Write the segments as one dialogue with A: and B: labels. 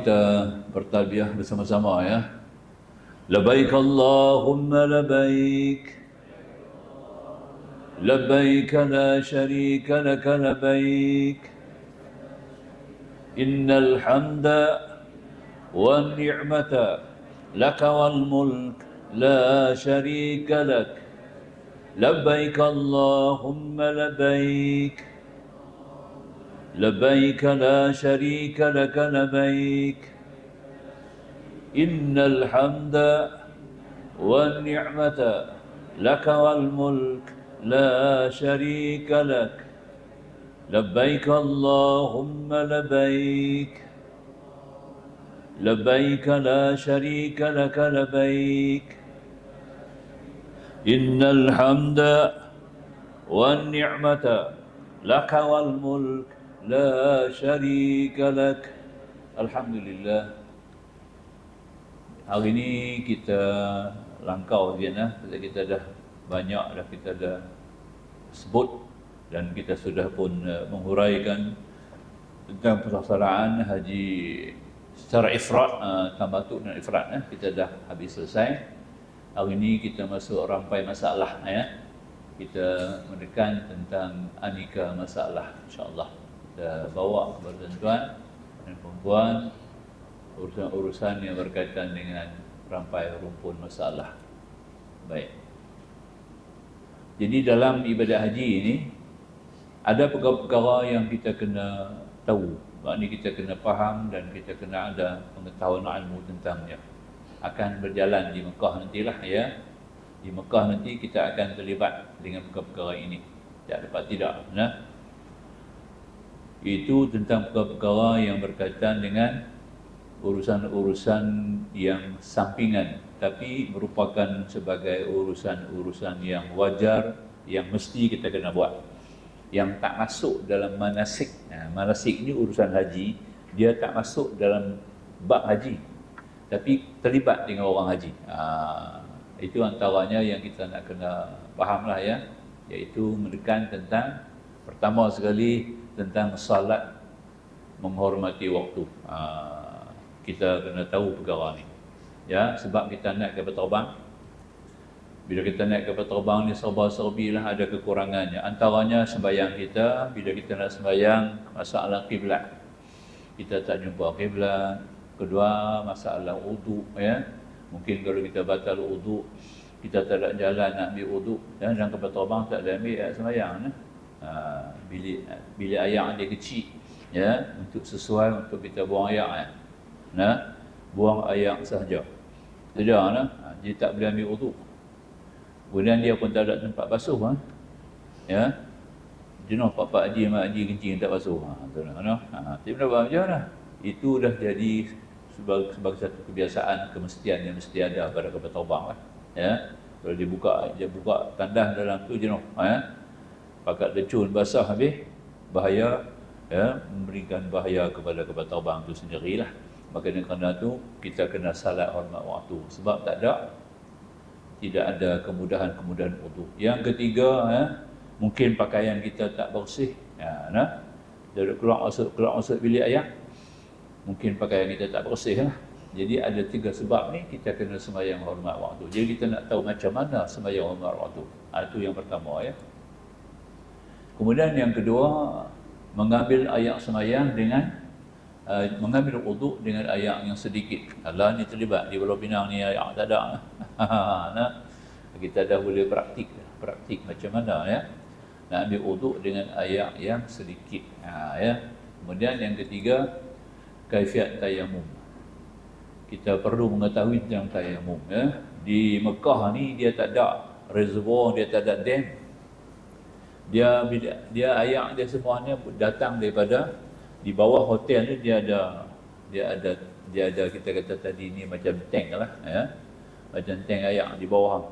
A: kita bertalbiyah bersama-sama ya. Labbaik Allahumma labbaik. Labbaik la syarika laka labbaik. Innal hamda wan ni'mata laka wal mulk la syarika lak. Labbaik Allahumma labbaik. لبيك لا شريك لك لبيك إن الحمد والنعمة لك والملك لا شريك لك لبيك اللهم لبيك لبيك لا شريك لك لبيك إن الحمد والنعمة لك والملك لا شريك لك. Alhamdulillah. Hari ini kita langkau kita dah banyak dah kita dah sebut dan kita sudah pun menghuraikan tentang pelaksanaan haji secara ifrat, tamattu dan ifrat kita dah habis selesai. Hari ini kita masuk rampai masalah kita menekan tentang aneka masalah, insya-Allah. Kita bawa kepada tuan dan perempuan urusan-urusan yang berkaitan dengan rampai rumpun masalah. Baik. Jadi dalam ibadah haji ini ada perkara-perkara yang kita kena tahu. Maknanya kita kena faham dan kita kena ada pengetahuan ilmu tentangnya. Akan berjalan di Mekah nantilah ya. Di Mekah nanti kita akan terlibat dengan perkara-perkara ini. Tak dapat tidak. Itu tentang perkara-perkara yang berkaitan dengan urusan-urusan yang sampingan, tapi merupakan sebagai urusan-urusan yang wajar, yang mesti kita kena buat, yang tak masuk dalam manasik. Manasik ini urusan haji, dia tak masuk dalam bab haji, tapi terlibat dengan orang haji. Itu antaranya yang kita nak kena fahamlah ya, iaitu menekan tentang pertama sekali tentang salat menghormati waktu. Kita kena tahu perkara ni ya, sebab kita naik kapal terbang. Bila kita naik kapal terbang ni serba-serbilah ada kekurangannya. Antaranya sembahyang kita, bila kita nak sembahyang masalah kiblat, kita tak jumpa kiblat. Kedua, masalah wudu ya. Mungkin kalau kita batal wudu, kita tak ada jalan nak ambil wudu dan dalam kapal terbang tak ada ambil sembahyang bilik air dia kecil ya, untuk sesuai untuk kita buang air buang air sahaja saja dia tak boleh ambil wudu. Kemudian dia pun tak ada tempat basuh ya, jenuh pak-pak haji mak haji kencing tak basuh tapi nak buat macam mana? Itu dah jadi sebagai satu kebiasaan, kemestian yang mesti ada pada kapal terbang ya. Kalau dia buka tandas dalam tu jenuh pakat lecun basah habis, bahaya ya, memberikan bahaya kepada kapal terbang itu sendirilah. Maka kerana itu kita kena salat hormat waktu, sebab tidak ada kemudahan wudu. Yang ketiga mungkin pakaian kita tak bersih dari keluar masuk bilik air, mungkin pakaian kita tak bersih Jadi ada 3 sebab ni kita kena sembahyang hormat waktu. Jadi kita nak tahu macam mana sembahyang hormat waktu. Itu yang pertama ya. Kemudian yang kedua, mengambil air sembahyang dengan mengambil wudu dengan air yang sedikit. Allah ni terlibat di Pulau Pinang ni air tak ada. Kita dah boleh praktik macam mana ya. Nak ambil wudu dengan air yang sedikit ya. Kemudian yang ketiga, kaifiat tayamum. Kita perlu mengetahui tentang tayamum ya. Di Mekah ni dia tak ada reservoir, dia tak ada dam. Dia air dia semuanya datang daripada di bawah hotel ni. Dia ada kita kata tadi ni macam tank lah ya, macam tank air di bawah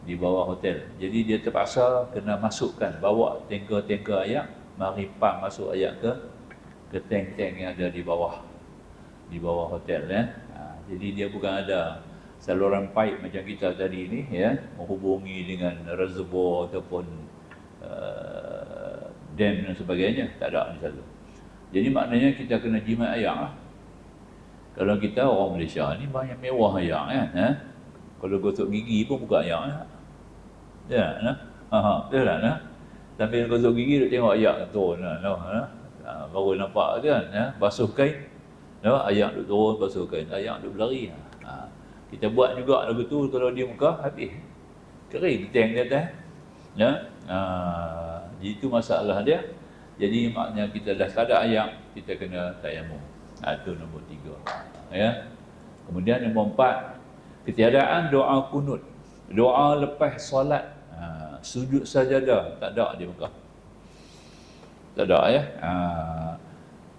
A: di bawah hotel. Jadi dia terpaksa kena masukkan, bawa tanker air, mari pump masuk air ke tank-tank yang ada di bawah hotel ya. Jadi dia bukan ada saluran pipe macam kita tadi ni ya, menghubungi dengan reservoir ataupun dam dan sebagainya, tak ada di situ. Jadi maknanya kita kena jimat ayak lah. Kalau kita orang Malaysia ni banyak mewah ayak kan. Kalau gosok gigi pun buka ayak lah. Ya, nah. Betul tak nah? Sambil gosok gigi duk tengok ayak turun lah. Baru nampak kan, basuh kain. Ayak duk turun basuh kain, ayak duk berlari. Kita buat juga lagu tu kalau dia muka habis. Kering tank dia atas. Itu masalah dia. Jadi maknanya kita dah tak ada ayak, kita kena tayamum. Itu nombor 3. Ya. Kemudian nombor 4, ketiadaan doa kunut. Doa lepas solat, sujud sajadah, tak ada di Mekah. Tak ada ya.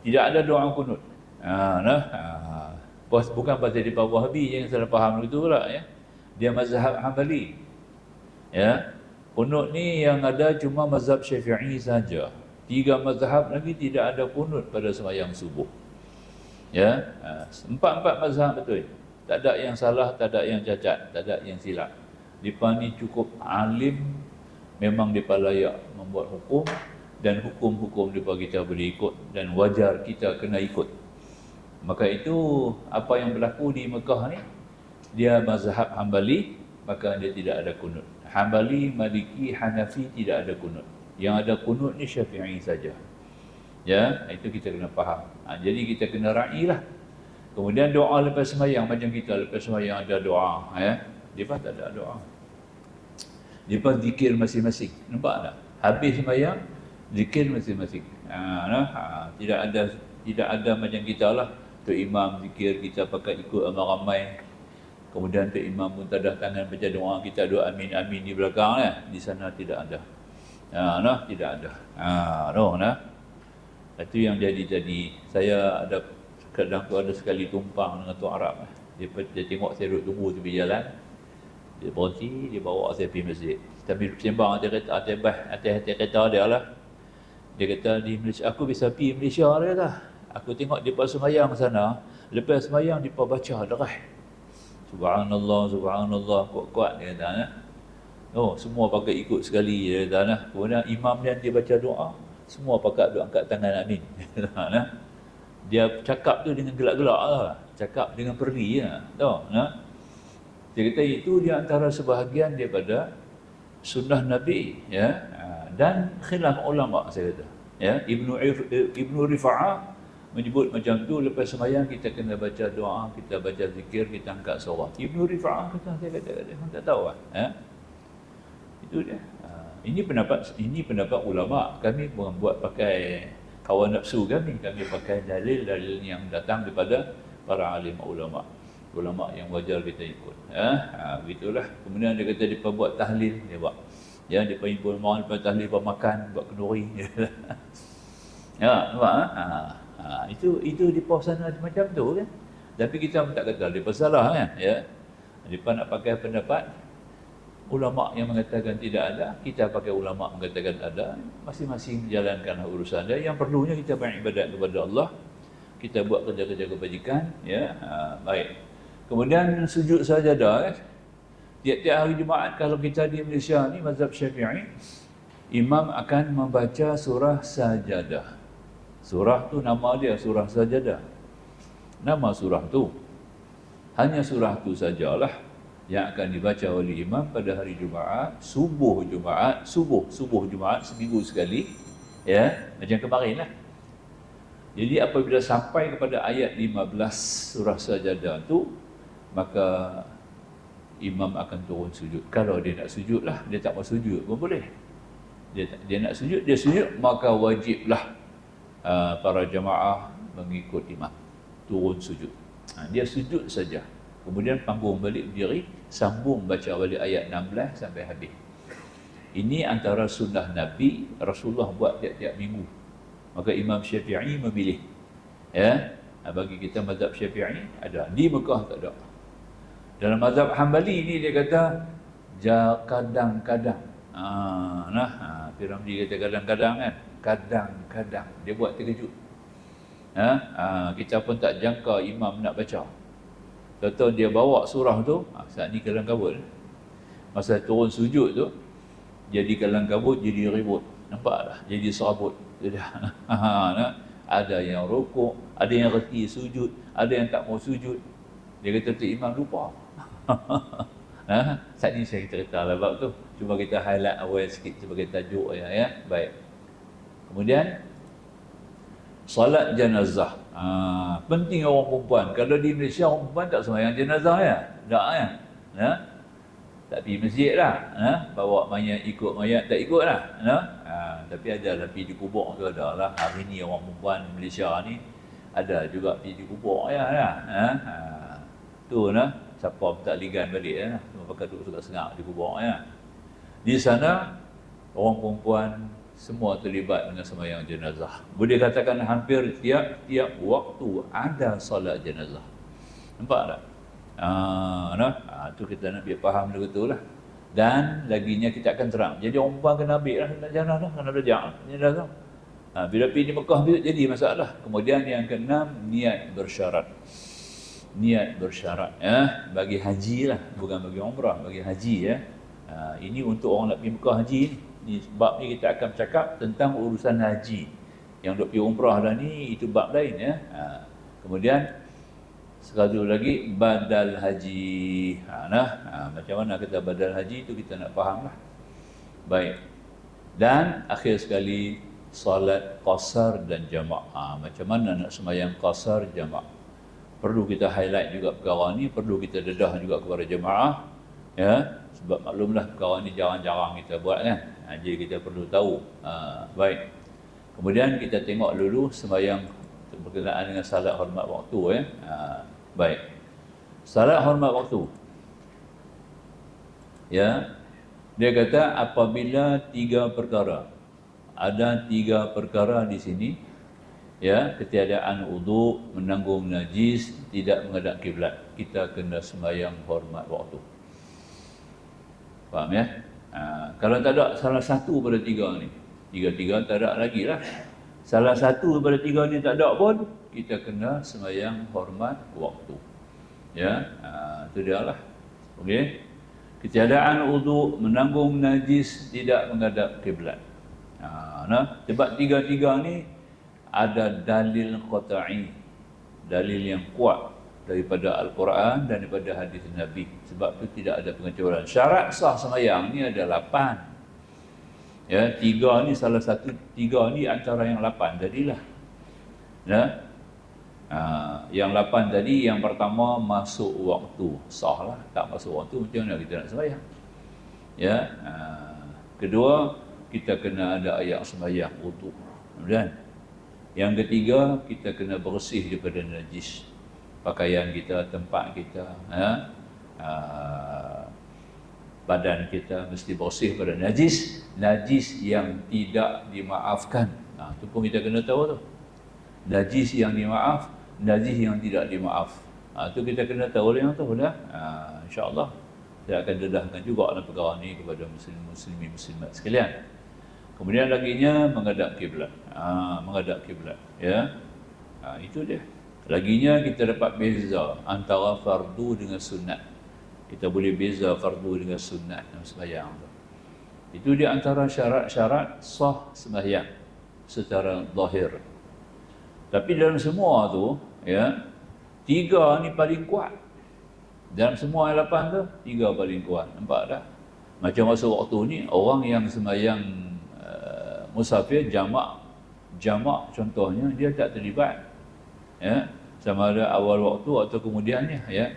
A: Tidak ada doa kunut. Bukan pasal di Wahabi yang salah faham itu pula ya. Dia mazhab Hambali. Ya. Kunut ni yang ada cuma mazhab Syafi'i saja. 3 mazhab lagi tidak ada kunut pada sembahyang subuh. Ya. 4 mazhab betul. Tak ada yang salah, tak ada yang cacat, tak ada yang silap. Depa ni cukup alim, memang depa layak membuat hukum, dan hukum-hukum depa kita boleh ikut dan wajar kita kena ikut. Maka itu apa yang berlaku di Mekah ni, dia mazhab Hambali, maka dia tidak ada kunut. Hambali, Maliki, Hanafi tidak ada kunut. Yang ada kunut ni Syafi'i saja. Ya, itu kita kena faham. Jadi kita kena ra'ilah. Kemudian doa lepas sembahyang, macam kita lepas sembahyang ada doa, ya. Depa tak ada doa. Depa zikir masing-masing. Nampak tak? Habis sembahyang, zikir masing-masing. Tidak ada macam kita lah. Tok Imam zikir, kita pakai ikut ramai-ramai. Kemudian Tok Imam pun tadah tangan baca doa, kita doa amin-amin di belakang lah. Di sana tidak ada. Tidak ada. Itu yang jadi. Saya ada kadang tu ada sekali tumpang dengan Tok Arab. Dia tengok saya duduk tunggu tepi jalan. Dia berhenti, dia bawa saya pergi masjid. Tapi sembang atas kereta dia lah. Dia kata di Malaysia, aku bisa pergi Malaysia, dia kata. Aku tengok dia pas sembahyang sana, lepas sembahyang dia baca derah. Subhanallah, subhanallah, kuat-kuat dia kata. Semua pakai ikut sekali dia kata. Kemudian imam dia baca doa, semua pakai doa angkat tangan amin. Dia cakap tu dengan gelak-gelak lah. Cakap dengan perli lah. Dia kata itu dia antara sebahagian daripada sunnah Nabi, ya. Dan khilaf ulama, saya kata. Ya, Ibnu Rifa'ah menyebut macam tu, lepas sembahyang kita kena baca doa, kita baca zikir, kita angkat suara. Ibnu Rifa'ah kata, saya kata, tak tahu lah. Ya. Itu dia. Ini pendapat ulama. Kami bukan buat pakai hawa nafsu kami pakai dalil-dalil yang datang daripada para alim ulama yang wajar kita ikut. Begitulah. Kemudian dia kata dia buat tahlil, dia buat. Ya, dia himpun mohon lepas tahlil, buat makan, buat kenduri. Ya, nampak? Itu di pos sana macam tu kan. Tapi kita pun tak kata dia salah kan, ya. Depa nak pakai pendapat ulama yang mengatakan tidak ada, kita pakai ulama mengatakan ada. Masing-masing jalankan urusan dia. Yang perlunya kita beribadat kepada Allah. Kita buat kerja-kerja kebajikan, ya. Baik. Kemudian sujud sajadah kan. Tiap-tiap hari Jumaat kalau kita di Malaysia ni mazhab Syafi'i, imam akan membaca surah sajadah. Surah tu nama dia surah sajadah. Nama surah tu. Hanya surah tu sajalah yang akan dibaca oleh imam pada hari Jumaat, subuh Jumaat seminggu sekali, ya, macam kemarin lah. Jadi apabila sampai kepada ayat 15 surah sajadah tu, maka imam akan turun sujud. Kalau dia nak sujud lah, dia tak mau sujud pun boleh. Dia nak sujud, dia sujud, maka wajiblah para jemaah mengikut imam, turun sujud. Dia sujud saja. Kemudian panggung balik berdiri, sambung baca balik ayat 16 sampai habis. Ini antara sunnah Nabi, Rasulullah buat tiap-tiap minggu. Maka Imam Syafi'i memilih. Ya, bagi kita mazhab Syafi'i ada, di Mekah tak ada. Dalam mazhab Hambali ni dia kata kadang-kadang. Piramli kata kadang-kadang kan. Kadang-kadang dia buat terkejut. Kita pun tak jangka imam nak baca. Tahu dia bawa surah tu, saat ni kalang kabut. Masa turun sujud tu, jadi kalang kabut, jadi ribut. Nampak tak? Jadi serabut. ada yang rukuk, ada yang reti sujud, ada yang tak mau sujud. Dia kata tu imam lupa. Saat ni saya cerita lah bab tu. Cuma kita highlight awal sikit sebagai tajuk ya. Baik. Kemudian solat jenazah. Penting orang perempuan. Kalau di Malaysia orang perempuan tak sembahyang jenazah ya. Tak ya. Tak pergi masjid lah. Bawa mayat, ikut mayat tak ikut lah. Tapi ada lah pergi di kubur tu ada lah. Hari ni orang perempuan Malaysia ni ada juga pergi di kubur ya. Tu siapa tak ligan balik cuma pakai duduk sengak-sengak di kubur ya. Di sana orang perempuan semua terlibat dengan sembahyang jenazah. Boleh katakan hampir tiap waktu ada solat jenazah. Nampak tak? Tu kita nak biar faham betul lah. Dan laginya kita akan terang. Jadi orang perempuan kena ambil lah jenazah, kena belajar jenazah. Bila pergi di Mekah jadi masalah. Kemudian yang keenam, niat bersyarat. Niat bersyarat bagi haji lah, bukan bagi umrah, bagi haji ya. Ini untuk orang nak pergi Mekah haji ni. Bab ni kita akan cakap tentang urusan haji. Yang nak pergi umrah dah ni itu bab lain ya. Kemudian sekali lagi badal haji. Macam mana kita badal haji itu kita nak faham lah. Baik. Dan akhir sekali solat qasar dan jamak. Macam mana nak sembahyang qasar jamak? Perlu kita highlight juga perkara ni, perlu kita dedah juga kepada jemaah ya, sebab maklumlah perkara ni jarang-jarang kita buat kan. Jadi kita perlu tahu. Baik. Kemudian kita tengok dulu sembahyang berkenaan dengan salat hormat waktu ya. Baik. Salat hormat waktu. Ya. Dia kata apabila 3 perkara. Ada 3 perkara di sini. Ya, ketiadaan wudu, menanggung najis, tidak menghadap kiblat. Kita kena sembahyang hormat waktu. Faham ya? Kalau tak ada salah satu pada 3 ni, 3 tak ada lagi lah. Salah satu pada 3 ni tak ada pun, kita kena sembahyang hormat waktu. Ya, itu dia lah. Okey. Ketiadaan wudu, menanggung najis, tidak menghadap kiblat. Sebab 3 ni ada dalil qat'i, dalil yang kuat daripada Al-Quran dan daripada hadis Nabi. Sebab tu tidak ada pengecualian. Syarat sah sembahyang ni ada 8. Ya, 3 ni salah satu, 3 ni antara yang 8 tadilah. Ya. Yang 8 tadi, yang pertama masuk waktu, sah lah. Tak masuk waktu macam mana kita nak sembahyang? Ya. Kedua, kita kena ada ayat sembahyang wudu. Kemudian yang ketiga, kita kena bersih daripada najis. Pakaian kita, tempat kita, badan kita mesti bersih daripada najis. Najis yang tidak dimaafkan. Itu pun kita kena tahu tu. Najis yang dimaaf, najis yang tidak dimaaf. Itu kita kena tahu yang tu dah. InsyaAllah saya akan dedahkan juga dalam perkara ni kepada muslimin-muslimat sekalian. Kemudian laginya menghadap kiblat. Menghadap kiblat ya. Itu dia. Laginya kita dapat beza antara fardu dengan sunat. Kita boleh beza fardu dengan sunat dalam sembahyang. Itu di antara syarat-syarat sah sembahyang secara zahir. Tapi dalam semua tu ya, 3 ni paling kuat. Dalam semua yang 8 tu 3 paling kuat. Nampak tak? Macam masa waktu ni orang yang sembahyang musafir jamak contohnya dia tak terlibat ya, sama ada awal waktu atau kemudiannya ya.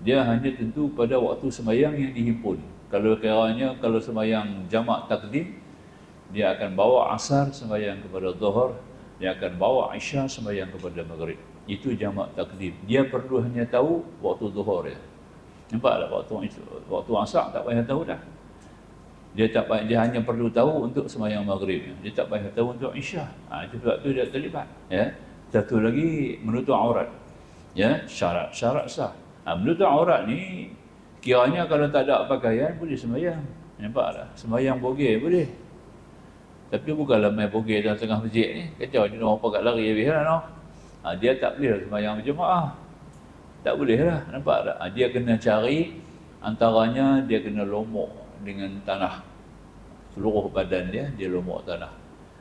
A: Dia hanya tentu pada waktu sembahyang yang dihimpun. Kalau kiranya kalau sembahyang jamak takdim, dia akan bawa asar sembahyang kepada zuhur, dia akan bawa isya sembahyang kepada maghrib. Itu jamak takdim. Dia perlu hanya tahu waktu zuhur ya. Nampak tak? Waktu asar tak payah tahu dah. Dia hanya perlu tahu untuk sembahyang maghrib. Dia tak payah tahu untuk isya. Itu sebab tu dia terlibat ya. Satu lagi menutup aurat. Ya, syarat sah. Menutup aurat ni kiranya kalau tak ada pakaian boleh sembahyang. Nampak tak? Sembahyang bogey boleh. Tapi bukanlah main bogey dalam tengah masjid ni. Kacau dia orang pakat lari habis lah no. Dia tak boleh sembahyang berjemaah. Tak boleh lah. Nampak tak? Dia kena cari antaranya dia kena lomok dengan tanah. Seluruh badan dia lomok tanah.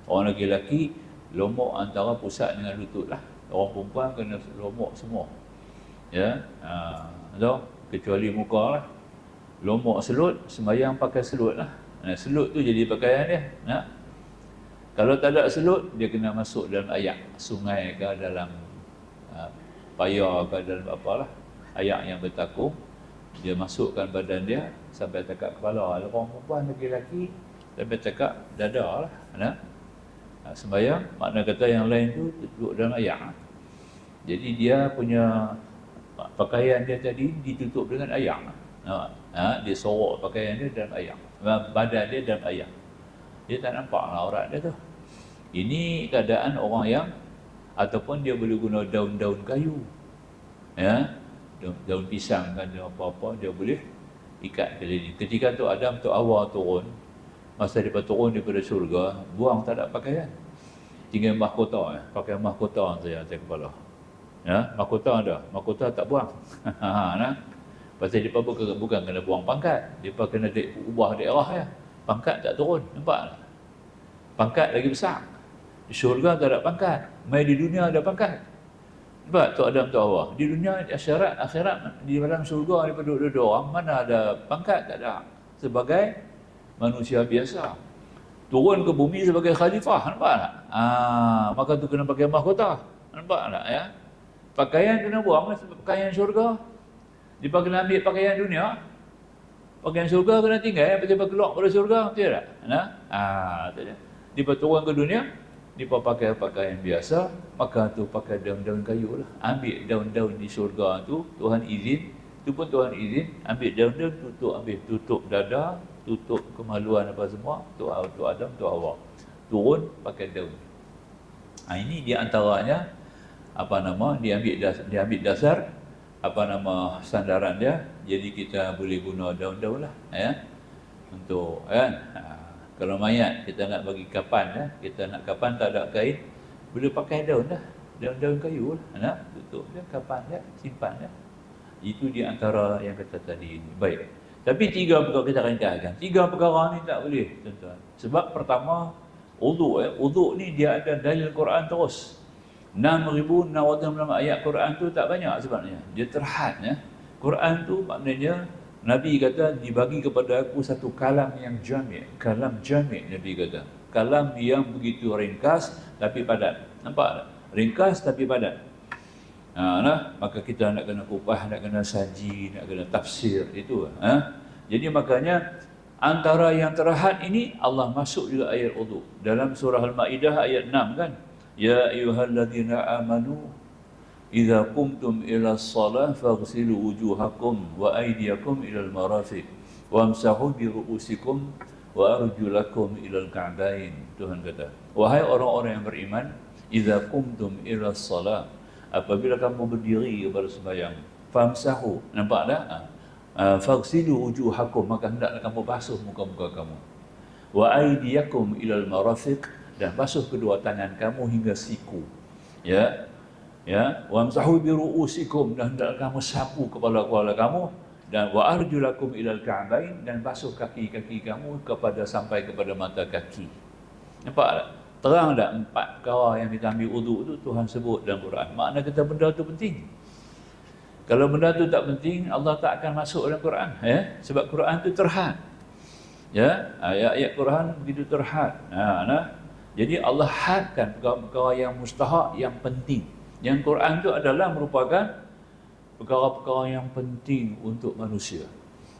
A: Orang lelaki Lomok antara pusat dengan lutut lah. Orang perempuan kena lomok semua. Ya, kecuali muka lah. Lomok selut, sembahyang pakai selut lah. Selut tu jadi pakaian dia. Kalau tak ada selut, dia kena masuk dalam ayak sungai ke dalam payar ke dalam apalah, ayak yang bertakung. Dia masukkan badan dia sampai tekak kepala. Kalau orang perempuan lelaki sampai tekak dada lah. Sembahyang, makna kata yang lain tu duduk dalam ayak. Jadi dia punya pakaian dia tadi ditutup dengan ayak. Dia sorok pakaian dia dalam ayak, badan dia dalam ayak. Dia tak nampak lah aurat dia tu. Ini keadaan orang yang, ataupun dia boleh guna daun-daun kayu, daun pisang kan, apa-apa dia boleh ikat ke diri. Ketika tu Adam tu Hawa turun, masa dia turun daripada syurga, buang tak ada pakaian, tinggal mahkota, pakai mahkota saja atas kepala. Mahkota ada, mahkota tak buang. Pasal dia bukan kena buang pangkat, dia kena ubah daerah ya. Pangkat tak turun, nampak tak? Pangkat lagi besar. Di syurga tak ada pangkat, mai di dunia ada pangkat. Nampak tu Adam tu Hawa. Di dunia, akhirat, di dalam syurga daripada dua orang, mana ada pangkat? Tak ada. Sebagai manusia biasa. Turun ke bumi sebagai khalifah, nampak tak? Maka tu kena pakai mahkota. Nampak tak ya? Pakaian kena buang, pakaian syurga. Dia kena ambil pakaian dunia. Pakaian syurga kena tinggal, lepas dia keluar pada syurga, betul tak? Dia turun ke dunia, dia pakai pakaian biasa, maka tu pakai daun-daun kayu lah. Ambil daun-daun di syurga tu, Tuhan izin, tu pun Tuhan izin, ambil daun-daun, tutup dada, tutup kemaluan apa semua, tu Adam, tu Hawa. Turun pakai daun. Ini di antaranya, dia ambil dasar, sandaran dia. Jadi kita boleh guna daun-daun lah, untuk kalau mayat kita nak bagi kapan, kita nak kapan tak ada kain, boleh pakai daun dah, daun-daun kayu lah, tutup dia, kapan dia, simpan dia. Itu di antara yang kata tadi ini. Baik, tapi 3 perkara kita ringkaskan. 3 perkara ni tak boleh, tuan-tuan. Sebab pertama, uduk ni dia ada dalil Quran terus. 6,600 ayat Quran tu tak banyak sebenarnya. Dia terhad Quran tu maknanya Nabi kata dibagi kepada aku satu kalam yang jami'. Kalam jami' Nabi kata. Kalam yang begitu ringkas tapi padat. Nampak tak? Ringkas tapi padat. Maka kita nak kena kupah, nak kena saji, nak kena tafsir itu. Jadi makanya antara yang terhad ini Allah masuk juga ayat wudu. Dalam surah Al-Maidah ayat 6 kan. Ya ayyuhalladzina amanu idza qumtum ila shalah faghsilu wujuhakum wa aydiyakum ila al-marafiq wamsahu bi ru'usikum wa arjulakum ila al-ka'bain. Tuhan kata, wahai orang-orang yang beriman, idza qumtum ila shalah, apabila kamu berdiri kepada sembahyang, famsahu, nampak tak? Faghsilu wujuhakum, maka hendaklah kamu basuh muka-muka kamu. Wa aydiyakum ila al-marafiq, dan basuh kedua tangan kamu hingga siku. Wamsahu bi ru'usikum, dan hendaklah kamu sapu kepala-kepala kamu, dan wa arjulakum ilal ka'bain, dan basuh kaki-kaki kamu sampai kepada mata kaki. Nampak tak? Terang tak 4 perkara yang kita ambil wuduk tu Tuhan sebut dalam Quran. Makna kata benda tu penting. Kalau benda tu tak penting, Allah tak akan masuk dalam Quran, sebab Quran tu terhad. Ayat-ayat Quran begitu terhad. Jadi Allah hadkan perkara-perkara yang mustahak, yang penting. Yang Quran itu adalah merupakan perkara-perkara yang penting untuk manusia.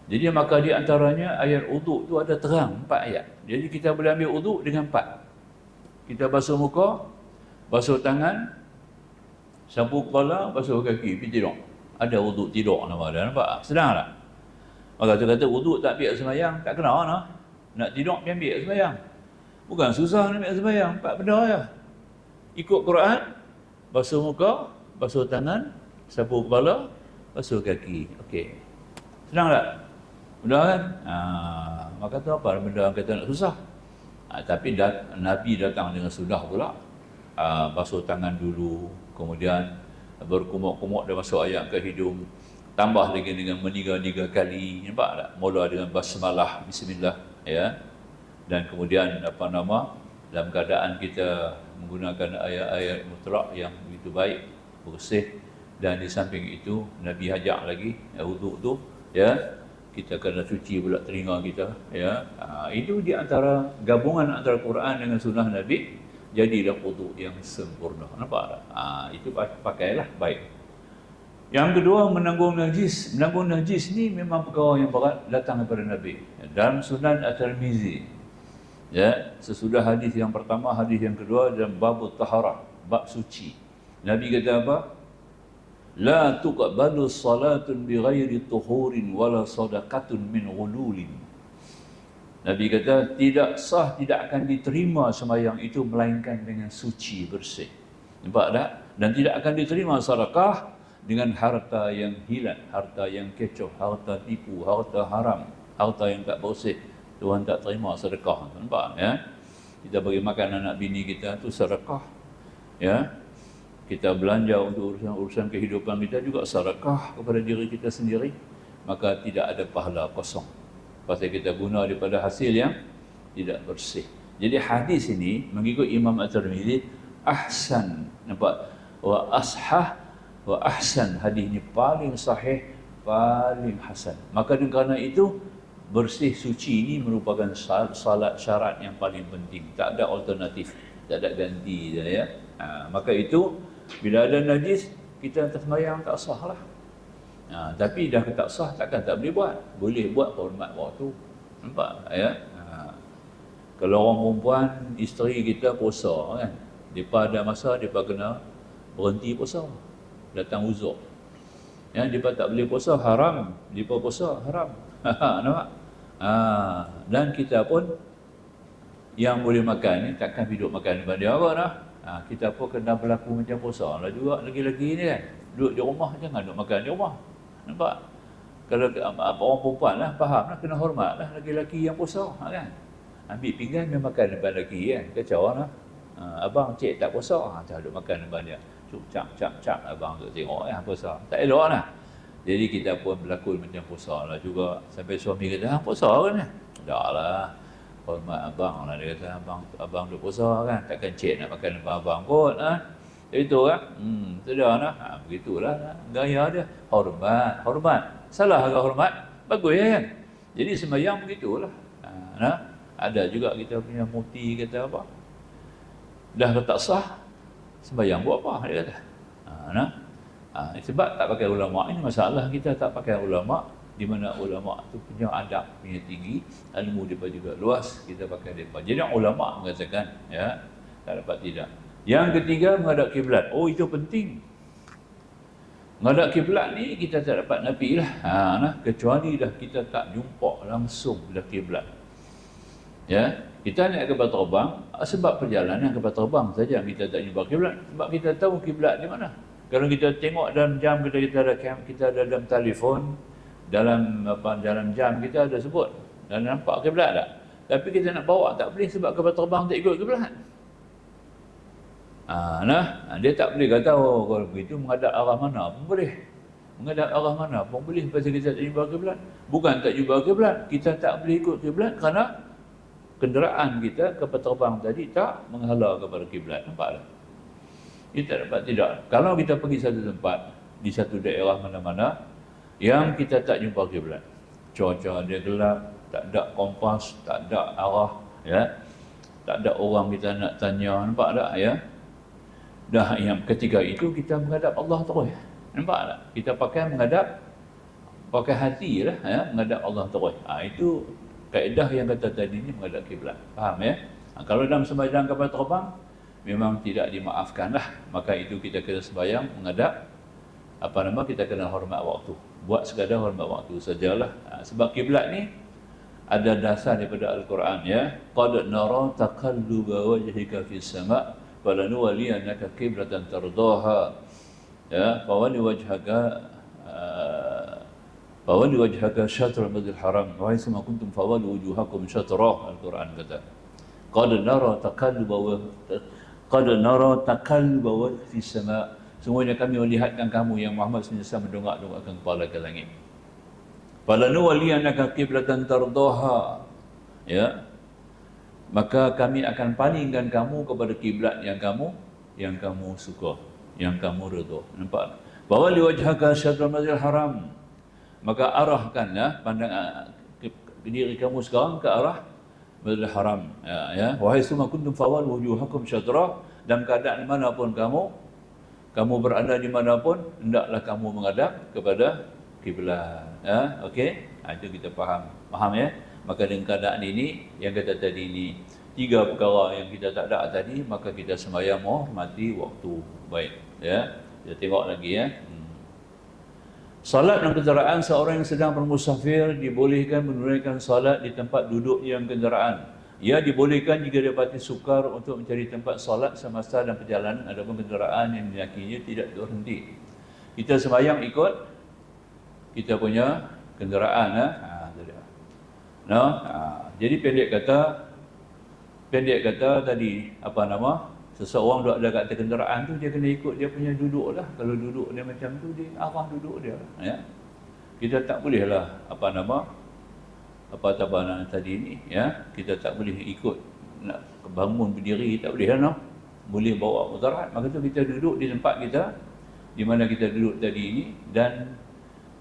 A: Jadi maka di antaranya ayat wuduk itu ada terang 4 ayat. Jadi kita boleh ambil wuduk dengan 4. Kita basuh muka, basuh tangan, sapu kepala, basuh kaki, pergi tidur. Ada wuduk tidur nama dia, nampak? Sedang tak? Maka tu kata wuduk tak ambil sembahyang, tak kena nak tidur pergi ambil sembahyang. Bukan susah nak ambil sembahyang, 4 benda je. Ikut Quran, basuh muka, basuh tangan, sapu kepala, basuh kaki. Okey. Senang tak? Mudah kan? Maka tu apa benda yang kata nak susah? Tapi Nabi datang dengan sunnah pula. Basuh tangan dulu, kemudian berkumuk-kumuk dan masuk ayat ke hidung. Tambah lagi dengan meniga-niga kali. Nampak tak? Mula dengan basmalah, bismillah, dan kemudian dalam keadaan kita menggunakan ayat-ayat mutlak yang begitu baik, bersih. Dan di samping itu Nabi ajak lagi wuduk tu, ya, kita kena cuci pula telinga kita, ya. Itu di antara gabungan antara Quran dengan sunnah Nabi, jadilah wuduk yang sempurna. Nampak tak? Itu pakailah baik. Yang kedua, menanggung najis. Menanggung najis ni memang perkara yang berat datang daripada Nabi. Dalam Sunan At-Tirmizi, ya, sesudah hadis yang pertama, hadis yang kedua dalam bab taharah, bab suci. Nabi kata apa? La tuqbalu salatun bighairi tuhurin wala sadaqatun min ghululin. Nabi kata tidak sah, tidak akan diterima sembahyang itu melainkan dengan suci, bersih. Nampak tak? Dan tidak akan diterima sedekah dengan harta yang hilang, harta yang kecoh, harta tipu, harta haram, harta yang tak bersih. Tuhan tak terima sedekah. Nampak, ya? Kita bagi makan anak bini kita tu sedekah, ya. Kita belanja untuk urusan kehidupan kita juga sedekah kepada diri kita sendiri, maka tidak ada pahala kosong. Pasal kita guna daripada hasil yang tidak bersih. Jadi hadis ini mengikut Imam At-Tirmizi ahsan, nampak? Wa ashah wa ahsan, hadis ini paling sahih, paling hasan. Maka kerana itu bersih suci ini merupakan salat syarat yang paling penting. Tak ada alternatif, tak ada ganti dia, ya. Maka itu bila ada najis, kita sembahyang tak sah lah. Tapi dah tak sah, takkan tak boleh buat. Boleh buat hormat waktu. Nampak, ya? Kalau orang perempuan, isteri kita puasa, kan? Mereka ada masa, mereka kena berhenti puasa. Datang uzur. Ya, mereka tak boleh puasa, haram. Mereka puasa, haram. Nampak? Dan kita pun yang boleh makan ni, takkan hidup makan daripada dia apa dah. Kita pun kena berlaku macam puasa lah juga lagi-lagi ni kan. Duduk di rumah, jangan duduk makan di rumah. Nampak? Kalau orang perempuan lah, faham lah, kena hormat lah laki-laki yang puasa, kan? Ambil pinggan, dia makan depan lelaki, kan? Kacau lah. Abang, cik tak puasa, tak duduk makan depan dia. Cuk, cap, abang tu tengok ya, puasa. Tak elok lah. Jadi kita pun berlaku macam puasa lah juga. Sampai suami kata, puasa kan? Tak lah. Hormat abang lah, dia kata, abang duduk puasa kan? Takkan cik nak makan depan abang kot, kan? Itu kan? Sudah lah. Begitulah gaya dia. Hormat. Salah agak hormat, bagus ya kan? Jadi sembahyang begitulah. Ada juga kita punya mufti kata apa? Dah tak sah, sembahyang buat apa? Dia kata. Sebab tak pakai ulama. Ini masalah kita tak pakai ulama, di mana ulama tu punya adab punya tinggi, ilmu dia juga luas, kita pakai depa. Jadi ulama mengatakan, ya, tak dapat tidak. Yang ketiga, menghadap kiblat. Oh, itu penting. Menghadap kiblat ni kita tak dapat nafilah. Kecuali dah kita tak jumpa langsung dah kiblat. Ya, kita naik kapal terbang, sebab perjalanan kapal terbang saja kita tak jumpa kiblat. Sebab kita tahu kiblat di mana. Kalau kita tengok dalam jam kita ada dalam telefon, dalam jam kita ada sebut dan nampak kiblat tak. Tapi kita nak bawa tak boleh sebab kapal terbang tak ikut kiblat. Dia tak boleh kata, oh kalau begitu menghadap arah mana pun boleh. Menghadap arah mana pun boleh pasal kita tak jumpa kiblat. Bukan tak jumpa kiblat, kita tak boleh ikut kiblat kerana kenderaan kita, kapal terbang tadi tak menghala kepada kiblat. Nampak tak? Kita dapat tidak. Kalau kita pergi satu tempat, di satu daerah mana-mana yang kita tak jumpa kiblat, cuaca dia gelap, tak ada kompas, tak ada arah, ya, tak ada orang kita nak tanya, nampak tak, ya? Dah yang ketiga itu kita menghadap Allah terus. Nampak tak? Kita pakai hati lah, ya, menghadap Allah terus. Itu kaedah yang kata tadi ni menghadap kiblat. Faham, ya? Kalau dalam sembahyang kapal terbang memang tidak dimaafkan lah. Maka itu kita kena sembahyang menghadap kita kena hormat waktu. Buat sekadar hormat waktu sajalah. Sebab kiblat ni ada dasar daripada Al-Quran, ya. Qad nara taqalluba wajhika fis sama' falanuwalliyannaka qiblatan tardaha, ya, fawalli wajhaka syatrul masjidil haram wa haitsuma kuntum fawallu wujuhakum syatrah. Al-Quran kata qad nara taqalluba fis sama', semuanya kami melihatkan kamu yang Muhammad SAW mendongak-dongakkan kepala ke langit. Falanuwalliyannaka qiblatan tardaha, ya, maka kami akan palingkan kamu kepada kiblat yang kamu suka, yang kamu redha. Nampak? Bahwa liwajhaka syatrul masjidil haram, maka arahkanlah pandang diri kamu sekarang ke arah Masjidil Haram. Ya. Wahai semua kuntum fawal wujuhakum syatrah, dalam keadaan manapun kamu berada di manapun, hendaklah kamu menghadap kepada kiblat. Ya, okey? Itu kita faham ya. Maka dengan keadaan ini yang kata tadi ini, 3 perkara yang kita tak ada tadi, maka kita sembahyang menghormati waktu. Baik, ya. Kita tengok lagi ya. Salat dalam kenderaan, seorang yang sedang bermusafir dibolehkan menunaikan salat di tempat duduk yang kenderaan. Ia dibolehkan jika dia dapati sukar untuk mencari tempat salat semasa dalam perjalanan, adapun kenderaan yang dinakinya tidak berhenti. Kita sembahyang ikut kita punya kenderaan. Jadi pendek kata tadi, seseorang duduk ada kat kenderaan tu, dia kena ikut dia punya duduk lah. Kalau duduk dia macam tu, dia arah duduk dia. Ya. Kita tak boleh lah tadi ni, ya. Kita tak boleh ikut nak bangun berdiri, tak boleh lah. Boleh bawa mudarat. Maka tu kita duduk di tempat kita, di mana kita duduk tadi ini, dan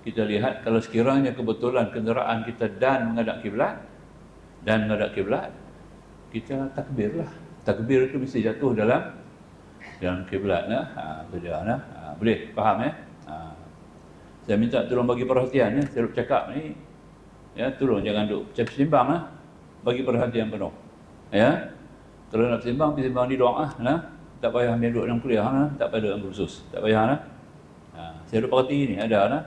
A: kita lihat kalau sekiranya kebetulan kenderaan kita dan menghadap kiblat, kita takbirlah. Takbir itu mesti jatuh dalam kiblat. Boleh faham ya? Saya minta tolong bagi perhatian ya, saya cakap ni ya, tolong jangan duk sembang lah. Bagi perhatian penuh. Ya. Kalau nak sembang di doa tak payah ambil duduk dalam kuliah tak payah dalam kursus. Tak payah saya duk perhati ni ada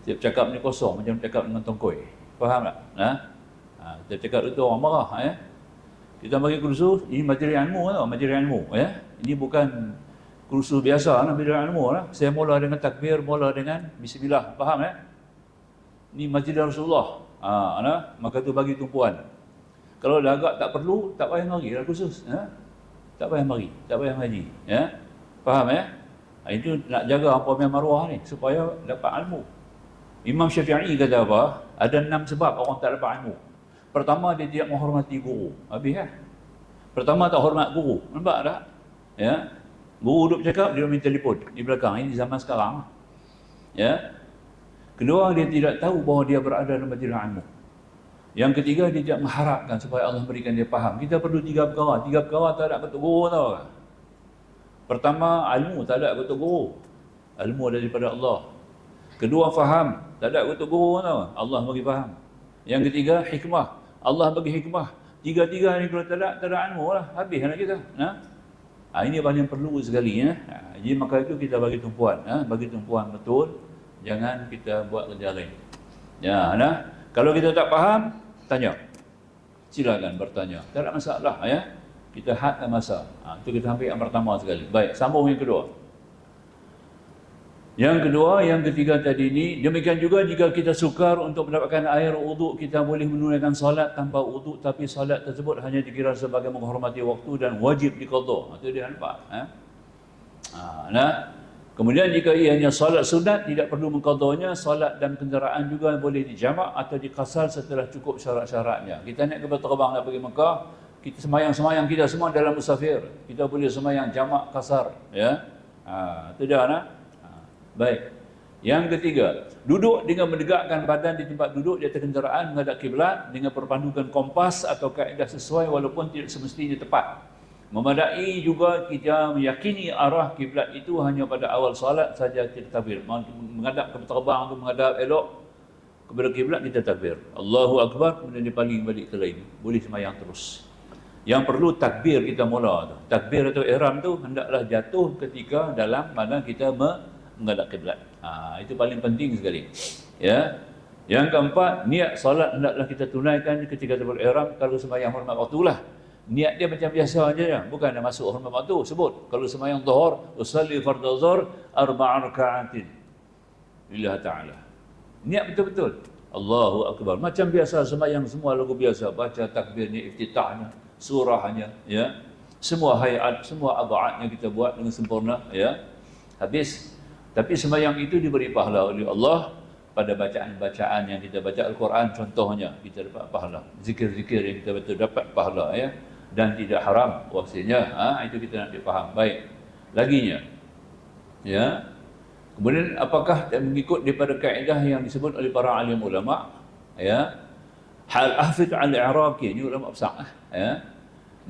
A: saya cakap ni kosong macam cakap dengan tongkoi. Faham tak? Saya cakap itu orang marah ya. Kita bagi kursus, ini majlis ilmu majlis ilmu ya. Ini bukan kursus biasa majlis ilmu lah. Saya mula dengan takbir, mula dengan bismillah. Faham ya? Ini majlis Rasulullah. Maka tu bagi tumpuan. Kalau dah agak tak perlu, tak payah mari lah kursus. Tak payah mari, tak payah ngaji. Ya? Faham ya? Itu nak jaga apa yang maruah ni supaya dapat ilmu. Imam Syafi'i kata apa? Ada 6 sebab orang tak dapat ilmu. Pertama, dia tidak menghormati guru. Habis kan? Pertama, tak hormat guru. Nampak tak? Ya. Guru duduk bercakap, dia main telefon di belakang. Ini zaman sekarang. Ya. Kedua, dia tidak tahu bahawa dia berada dalam majlis ilmu. Yang ketiga, dia tidak mengharapkan supaya Allah berikan dia faham. Kita perlu 3 perkara. 3 perkara tak ada ketuk guru tahu tak? Pertama, ilmu tak ada ketuk guru. Ilmu daripada Allah. Kedua, faham. Tak ada ketuk guru tahu. Allah bagi faham. Yang ketiga, hikmah. Allah bagi hikmah. 3 ni kalau tak ada ilmu lah. Habislah kita. Ini paling perlu sekali. Jadi maka itu kita bagi tumpuan. Bagi tumpuan betul. Jangan kita buat kerja lain. Kalau kita tak faham, tanya. Silakan bertanya. Tak ada masalah. Ya. Kita hadkan masa. Itu kita ambil yang pertama sekali. Baik, sambung yang kedua. Yang kedua, yang ketiga tadi ini, demikian juga jika kita sukar untuk mendapatkan air wuduk, kita boleh menunaikan salat tanpa wuduk, tapi salat tersebut hanya dikira sebagai menghormati waktu dan wajib diqadha. Itu dia nampak. Kemudian jika ianya salat sunat, tidak perlu mengqadhanya. Salat dan kenderaan juga boleh dijamak atau dikasar setelah cukup syarat-syaratnya. Kita nak terbang nak pergi Mekah, kita sembahyang kita semua dalam musafir. Kita boleh sembahyang jamak kasar. Ya. Itu dia. Baik. Yang ketiga, duduk dengan mendegakkan badan di tempat duduk di atas kenderaan menghadap kiblat dengan perpandukan kompas atau kaedah sesuai walaupun tidak semestinya tepat. Memadai juga kita meyakini arah kiblat itu hanya pada awal salat saja kita takbir. Menghadap ke terbang atau menghadap elok kepada kiblat kita takbir. Allahu Akbar, kemudian dipaling balik ke lain. Boleh sembahyang terus. Yang perlu takbir kita mula tu. Takbir atau ihram tu hendaklah jatuh ketika dalam mana kita menghadap kiblat. Itu paling penting sekali. Ya. Yang keempat, niat salat hendaklah kita tunaikan ketika berihram. Kalau sembahyang hormat waktulah. Niat dia macam biasa aja, bukan dah masuk hormat waktu. Sebut kalau sembahyang zuhur, usalli fardhu zuhur 4 raka'atin lillah ta'ala. Niat betul-betul. Allahu Akbar. Macam biasa sembahyang semua lagu biasa, baca takbirnya, iftitahnya, surahnya, ya. Semua hayat, semua adhaatnya kita buat dengan sempurna, ya. Habis. Tapi sembahyang itu diberi pahala oleh Allah pada bacaan-bacaan yang kita baca Al-Quran contohnya, kita dapat pahala. Zikir-zikir yang kita betul dapat pahala, ya. Dan tidak haram waksinya, itu kita nak dipaham. Baik, laginya, ya. Kemudian apakah mengikut daripada kaedah yang disebut oleh para alim ulama, ya. Al-Hafidh Al-Iraqi, ini ulama besar, ya,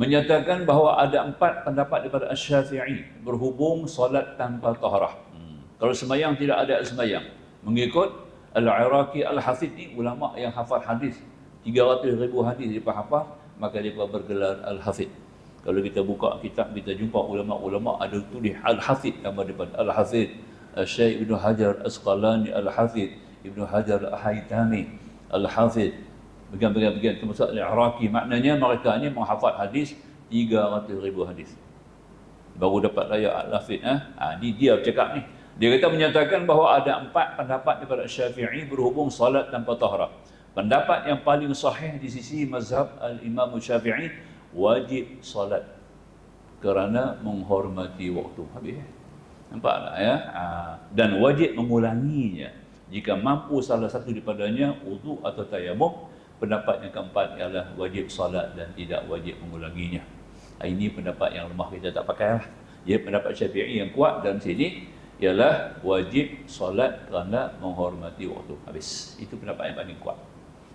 A: menyatakan bahawa ada 4 pendapat daripada Asy-Syafi'i berhubung solat tanpa taharah. Kalau sembahyang tidak ada sembahyang, mengikut Al-Iraqi Al-Hafidh ni ulama yang hafal hadis 300,000 hadis dia hafal, maka dia bergelar Al-Hafidh. Kalau kita buka kitab, kita jumpa ulama-ulama ada tulis Al-Hafidh, nama depan Al-Hafidh Syekh Ibnu Hajar Asqalani Al-Hafidh, Ibnu Hajar Al-Haytami Al-Hafidh, bagian-bagian termasuk Al-Iraqi. Maknanya mereka ni menghafal hadis 300,000 hadis baru dapat layak Al-Hafidh. Dia bercakap ni. Dia kata menyatakan bahawa ada 4 pendapat daripada Syafi'i berhubung salat tanpa taharah. Pendapat yang paling sahih di sisi mazhab Al-Imam Syafi'i, wajib salat kerana menghormati waktu. Habis. Nampak tak, ya? Dan wajib mengulanginya jika mampu salah satu daripadanya, wudu atau tayamum. Pendapat yang keempat ialah wajib salat dan tidak wajib mengulanginya. Ini pendapat yang lemah, kita tak pakai lah. Dia pendapat Syafi'i yang kuat dalam sini ialah wajib solat kerana menghormati waktu. Habis. Itu pendapat yang paling kuat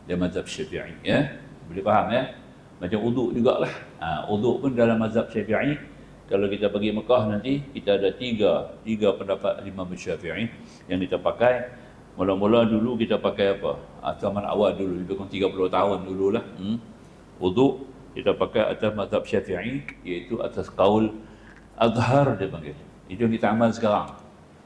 A: dalam mazhab Syafi'i, ya. Boleh faham, ya? Macam uduk jugalah. Uduk pun dalam mazhab Syafi'i, kalau kita pergi Mekah nanti, kita ada tiga pendapat Imam Syafi'i yang kita pakai. Mula-mula dulu kita pakai apa? Zaman awal dulu, lebih kurang 30 tahun dululah. Uduk kita pakai atas mazhab Syafi'i, iaitu atas qaul azhar dia panggil. Itu yang kita amal sekarang.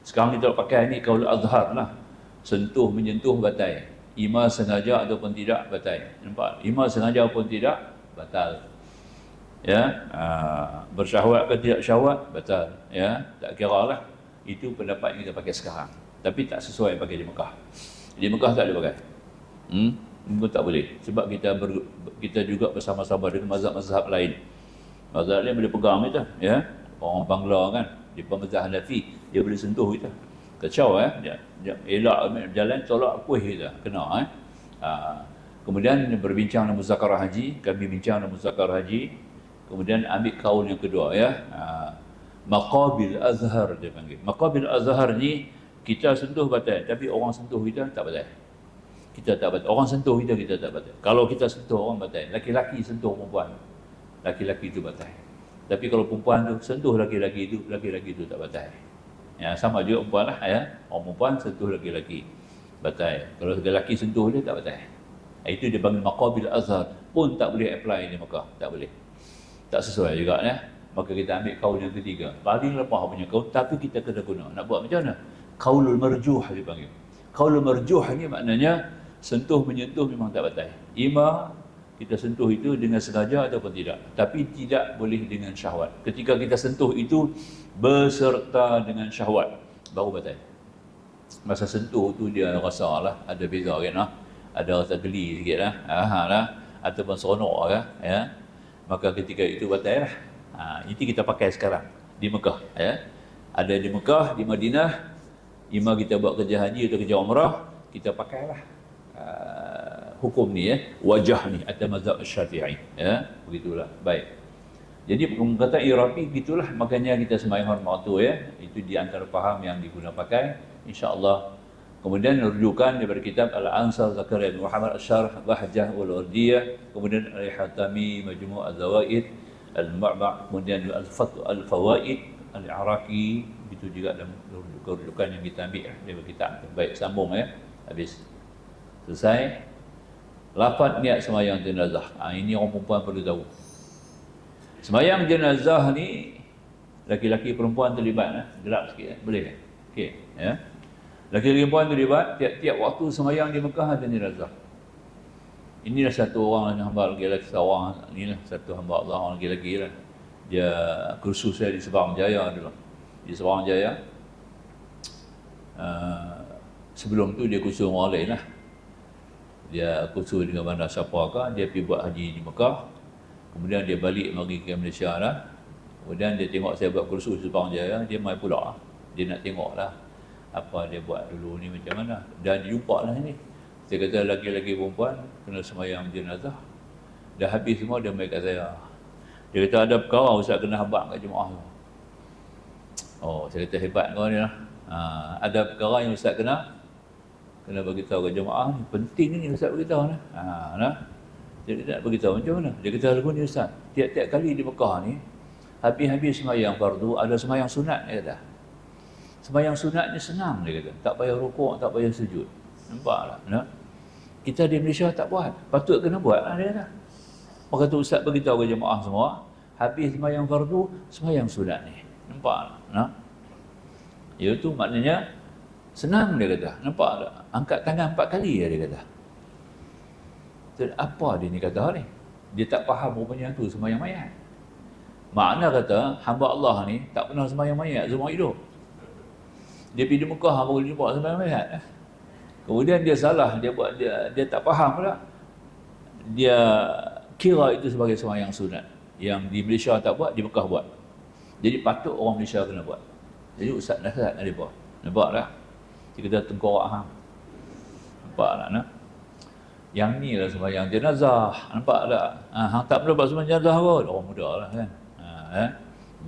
A: Sekarang kita pakai ni qaul azhar lah. Sentuh menyentuh batal. Ima sengaja ataupun tidak batal. Nampak? Ima sengaja ataupun tidak batal. Ya, bersyahwat ke tidak syahwat batal. Ya, tak kira lah. Itu pendapat yang kita pakai sekarang. Tapi tak sesuai pakai di Mekah. Di Mekah tak boleh pakai. Pun tak boleh. Sebab kita juga bersama-sama dengan mazhab-mazhab lain. Mazhab lain boleh pegang kita, ya. Orang Bangla kan, di mazhab Hanafi, dia boleh sentuh kita. Kacau, dia elak jalan tolak kuih kita, kena. Kemudian berbincang dengan muzakarah haji, kami bincang dengan muzakarah haji. Kemudian ambil kaul yang kedua, ya. Maqabil azhar dia panggil. Maqabil azhar ni kita sentuh batal, tapi orang sentuh kita tak batal. Kita tak batal. Orang sentuh kita tak batal. Kalau kita sentuh orang batal. Laki-laki sentuh perempuan, laki-laki itu batal. Tapi kalau perempuan tu sentuh laki-laki itu tak batal. Ya, sama juga perempuan lah, ya. Orang perempuan sentuh laki-laki batal. Kalau lelaki sentuh dia tak batal. Itu dia panggil maqabil azhar. Pun tak boleh apply di Mekah, tak boleh. Tak sesuai juga, ya. Maka kita ambil kaul yang ketiga. Paling lemah punya kaul, tapi kita kena guna. Nak buat macam mana? Qaulul marjuh dipanggil. Qaulul marjuh ni maknanya sentuh menyentuh memang tak batal. Ima kita sentuh itu dengan sengaja ataupun tidak, tapi tidak boleh dengan syahwat. Ketika kita sentuh itu beserta dengan syahwat, baru batal. Masa sentuh tu dia rasa lah ada beza kan, ada rasa geli sikit lah, ataupun seronok lah, ya. Maka ketika itu batal lah. Itu kita pakai sekarang di Mekah, ya. Ada di Mekah, di Madinah. Ima kita buat kerja haji atau kerja umrah, kita pakailah hukum ni, ya, wajah ni atas mazhab Syafi'i, ya, begitulah. Baik. Jadi kata Iraqi gitulah, makanya kita sembahyang waktu, ya. Itu di antara faham yang digunakan pakai, insya-Allah. Kemudian rujukan daripada kitab Al-Ansar Zakaria bin Muhammad Asy-Syarh Bahjah wal Urdiyah, kemudian Al-Hatami Majmu' Az-Zawaid, Al-Ma'ma', kemudian Al-Fawaid Al-Iraqi, itu juga dalam rujukan yang kita ambil daripada kitab. Baik, sambung, ya. Habis. Selesai. Lafaz niat sembahyang jenazah. Ini orang perempuan perlu tahu. Sembahyang jenazah ni laki-laki perempuan terlibat, gelap sikit, boleh kan? Okey, ya. Laki-laki perempuan terlibat, tiap-tiap waktu sembahyang di Mekah ada jenazah. Inilah satu orang hamba lelaki seorang, inilah satu hamba Allah orang lelaki lah. Dia kursus saya di Sabang Jaya dulu. Di Sabang Jaya. Sebelum tu dia kursus orang lain lah. Dia kursus dengan bandar siapakah, dia pergi buat haji di Mekah. Kemudian dia balik mari ke Malaysia lah. Kemudian dia tengok saya buat kursus di Sabang Jaya, dia mai pula. Dia nak tengok lah apa dia buat dulu ni macam mana. Dan jumpa lah ni. Dia kata laki-laki perempuan kena semayang jenazah. Dah habis semua dia mai kat saya. Dia kata ada perkara Ustaz kena habaq kat jemaah tu. Oh, saya kata hebat kau ni lah. Ada perkara yang Ustaz kena bagi tahu ke jemaah ni, penting ni Ustaz beritahu ni. Dia nak beritahu macam mana? Dia kata lagu ni Ustaz, tiap-tiap kali di Mekah ni habis-habis sembahyang fardu ada sembahyang sunat dia kata. Sembahyang sunat ni senang dia kata, tak payah rukuk, tak payah sujud. Nampak tak? Kita di Malaysia tak buat, patut kena buat lah dia kata. Maka tu Ustaz beritahu ke jemaah semua, habis sembahyang fardu, sembahyang sunat ni. Nampak tak? Iaitu maknanya senang dia kata. Nampak tak? Angkat tangan 4 kali dia kata. Dan apa dia ni kata ni? Dia tak faham rupanya tu sembahyang mayat. Makna kata hamba Allah ni tak pernah sembahyang mayat semua hidup. Dia pergi di Mekah baru dia buat sembahyang mayat. Kemudian dia salah, dia tak faham pula. Dia kira itu sebagai sembahyang sunat. Yang di Malaysia tak buat, di Mekah buat. Jadi patut orang Malaysia kena buat. Jadi Ustaz nasihat dia buat. Nampak tak? Dia kata tengkorak hang. Nampak tak? Yang ni lah sembahyang jenazah. Nampak tak? Hang tak pernah buat sembahyang jenazah kot. Orang muda lah kan.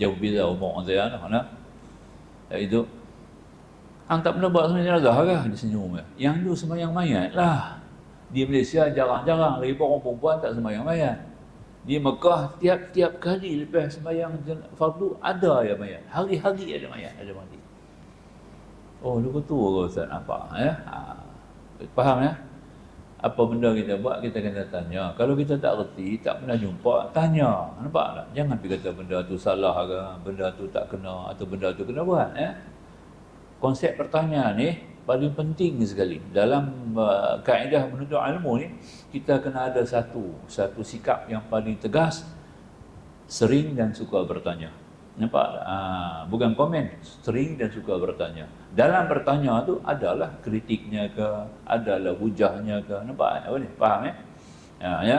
A: Jauh beza umur saya lah. Itu. Hang tak pernah buat sembahyang jenazah kah? Dia senyum. Yang tu sembahyang mayat lah. Di Malaysia jarang-jarang lagi orang perempuan tak sembahyang mayat. Di Mekah tiap-tiap kali lepas sembahyang fardu ada ya mayat. Hari-hari ada mayat, ada mati. Oh, lupa tu ke Ustaz? Nampak ya? Faham ya? Apa benda kita buat, kita kena tanya. Kalau kita tak reti, tak pernah jumpa, tanya. Nampak tak? Jangan pergi kata benda tu salah ke, benda tu tak kena, atau benda tu kena buat. Ya? Konsep pertanyaan ni paling penting sekali. Dalam kaedah menuntut ilmu ni, kita kena ada satu sikap yang paling tegas, sering dan suka bertanya. Nampak? Bukan komen, sering dan suka bertanya. Dalam bertanya tu adalah kritiknya ke, adalah hujahnya ke. Nampak? Apa ni? Faham ya? Ya.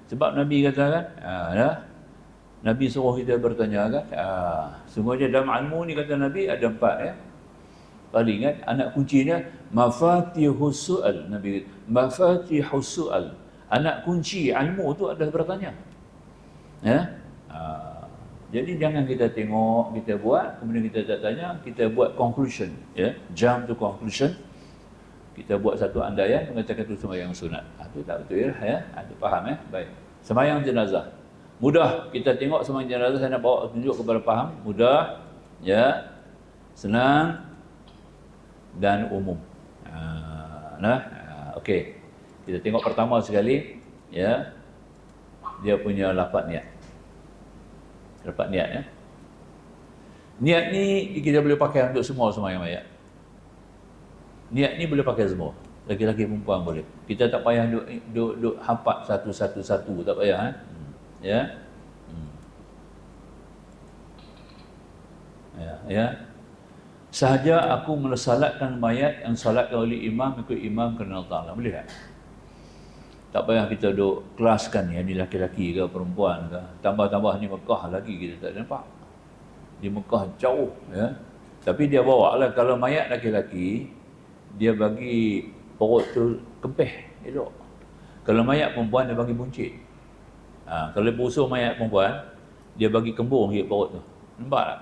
A: Sebab Nabi kata kan, Nabi suruh kita bertanya kan. Semuanya dalam ilmu ni kata Nabi ada 4 ya. Paling ingat anak kuncinya mafatihus su'al. Nabi kata mafatihus su'al. Anak kunci ilmu tu adalah bertanya. Ya. Jadi jangan kita tengok, kita buat, kemudian kita tak tanya, kita buat conclusion, ya, jump to conclusion. Kita buat satu andaian mengatakan itu sembahyang sunat. Itu tak betul ya. Itu faham ya. Baik. Sembahyang jenazah. Mudah kita tengok sembahyang jenazah, saya nak bawa tunjuk kepada faham, mudah, ya, senang dan umum. Okey. Kita tengok pertama sekali, ya. Dia punya lafaz niat. Dapat niat ya. Niat ni kita boleh pakai untuk semua sembahyang mayat. Niat ni boleh pakai semua. Laki-laki perempuan boleh. Kita tak payah duk hafal satu-satu, tak payah Ya. Ya. Sahaja aku melasalatkan mayat yang salatkan oleh imam ikut imam kerana Allah Ta'ala. Boleh tak? Tak payah kita duk kelaskan ni laki-laki ke perempuan ke. Tambah-tambah ni Mekah lagi kita tak nampak. Di Mekah jauh ya. Tapi dia bawa lah, kalau mayat laki-laki dia bagi perut tu kempeh elok. Kalau mayat perempuan dia bagi buncit. Kalau busuk mayat perempuan dia bagi kembung dia perut tu. Nampak tak?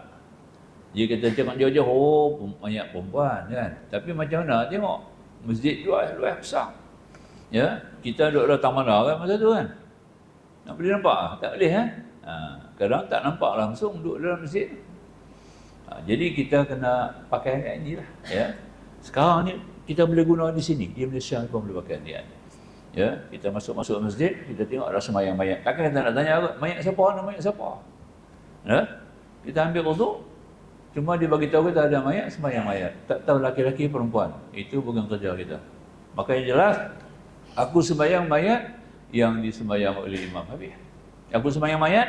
A: Dia kata tengok jauh-jauh mayat perempuan kan. Tapi macam mana tengok masjid luar besar. Ya, kita duduk dalam taman kan masa tu kan. Nak boleh nampak? Tak boleh kan? Kadang tak nampak langsung duduk dalam masjid. Jadi kita kena pakai niat ni lah. Ya. Sekarang ni kita boleh guna di sini. Di Malaysia pun boleh pakai niat. Ya, kita masuk masjid, kita tengok ada sembahyang mayat. Takkan kita nak tanya mayat siapa, nama mayat siapa? Ya. Kita ambil wudu, cuma dia bagi tahu kita ada mayat, sembahyang mayat. Tak tahu laki-laki perempuan. Itu bukan kerja kita. Maka yang jelas aku sembahyang mayat yang disembahyang oleh imam habis. Aku sembahyang mayat